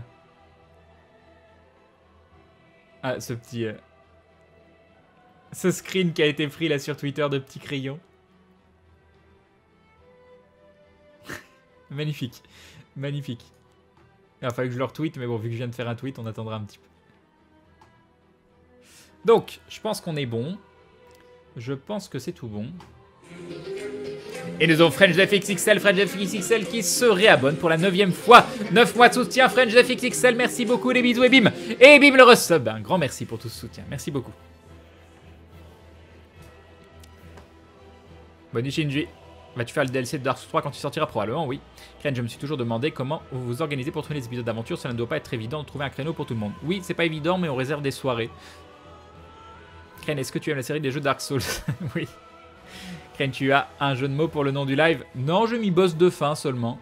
Ah, ce petit... Ce screen qui a été pris là sur Twitter de petit crayon. Magnifique. Magnifique. Il fallait que je leur tweet, mais bon, vu que je viens de faire un tweet, on attendra un petit peu. Donc, je pense qu'on est bon. Je pense que c'est tout bon. Et nous avons FrenchDefXXL, FrenchDefXXL qui se réabonne pour la 9e fois. 9 mois de soutien, FrenchDefXXL, merci beaucoup, les bisous et bim. Et bim le resub. Un grand merci pour tout ce soutien, merci beaucoup. Bonne nuit Shinji. Vas-tu faire le DLC de Dark Souls 3 quand il sortira? Probablement, oui. Crane, je me suis toujours demandé comment vous vous organisez pour tourner les épisodes d'aventure. Cela ne doit pas être évident de trouver un créneau pour tout le monde. Oui, c'est pas évident, mais on réserve des soirées. Crane, est-ce que tu aimes la série des jeux Dark Souls? Oui. Crane, tu as un jeu de mots pour le nom du live? Non, je m'y bosse de fin seulement.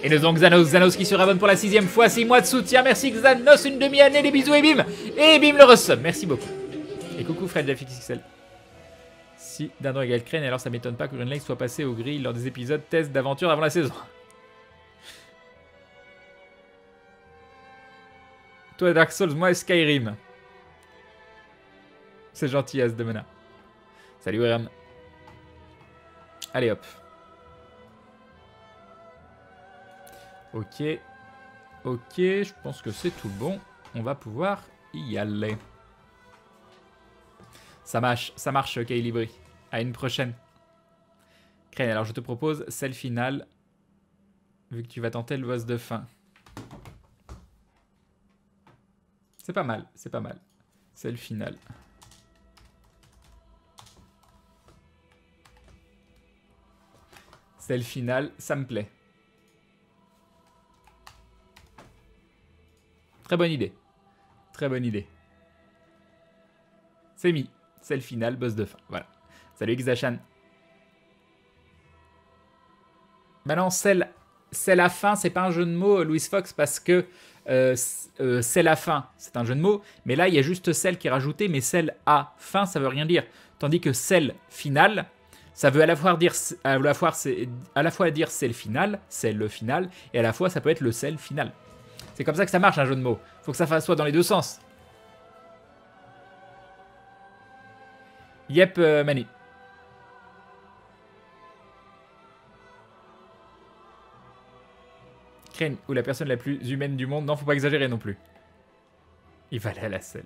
Et nous avons Xanos qui se réabonne pour la 6e fois. 6 mois de soutien. Merci Xanos, une demi-année, les bisous et bim. Et bim le resub. Merci beaucoup. Et coucou Fred FXXL. Si Dindon égale Crane, alors ça m'étonne pas que Green Lake soit passé au grill lors des épisodes test d'aventure avant la saison. Toi Dark Souls, moi Skyrim. C'est gentil As de Mena. Salut Ram. Allez hop. Ok. Ok, je pense que c'est tout bon. On va pouvoir y aller. Ça marche, Kailibri. À une prochaine. Crane, alors je te propose celle finale. Vu que tu vas tenter le boss de fin. C'est pas mal, c'est pas mal. Celle finale. Celle finale, ça me plaît. Très bonne idée. Très bonne idée. C'est mis. Celle finale, boss de fin. Voilà. Salut Xachan. Maintenant, celle à fin, c'est pas un jeu de mots, Louis Fox, parce que celle à fin, c'est un jeu de mots. Mais là, il y a juste celle qui est rajoutée, mais celle à fin, ça veut rien dire. Tandis que celle finale, ça veut à la fois dire celle finale, c'est le final, et à la fois, ça peut être le celle final. C'est comme ça que ça marche, un jeu de mots. Faut que ça soit dans les deux sens. Yep, Mani. Crane, ou la personne la plus humaine du monde. Non, faut pas exagérer non plus. Il va aller à la selle.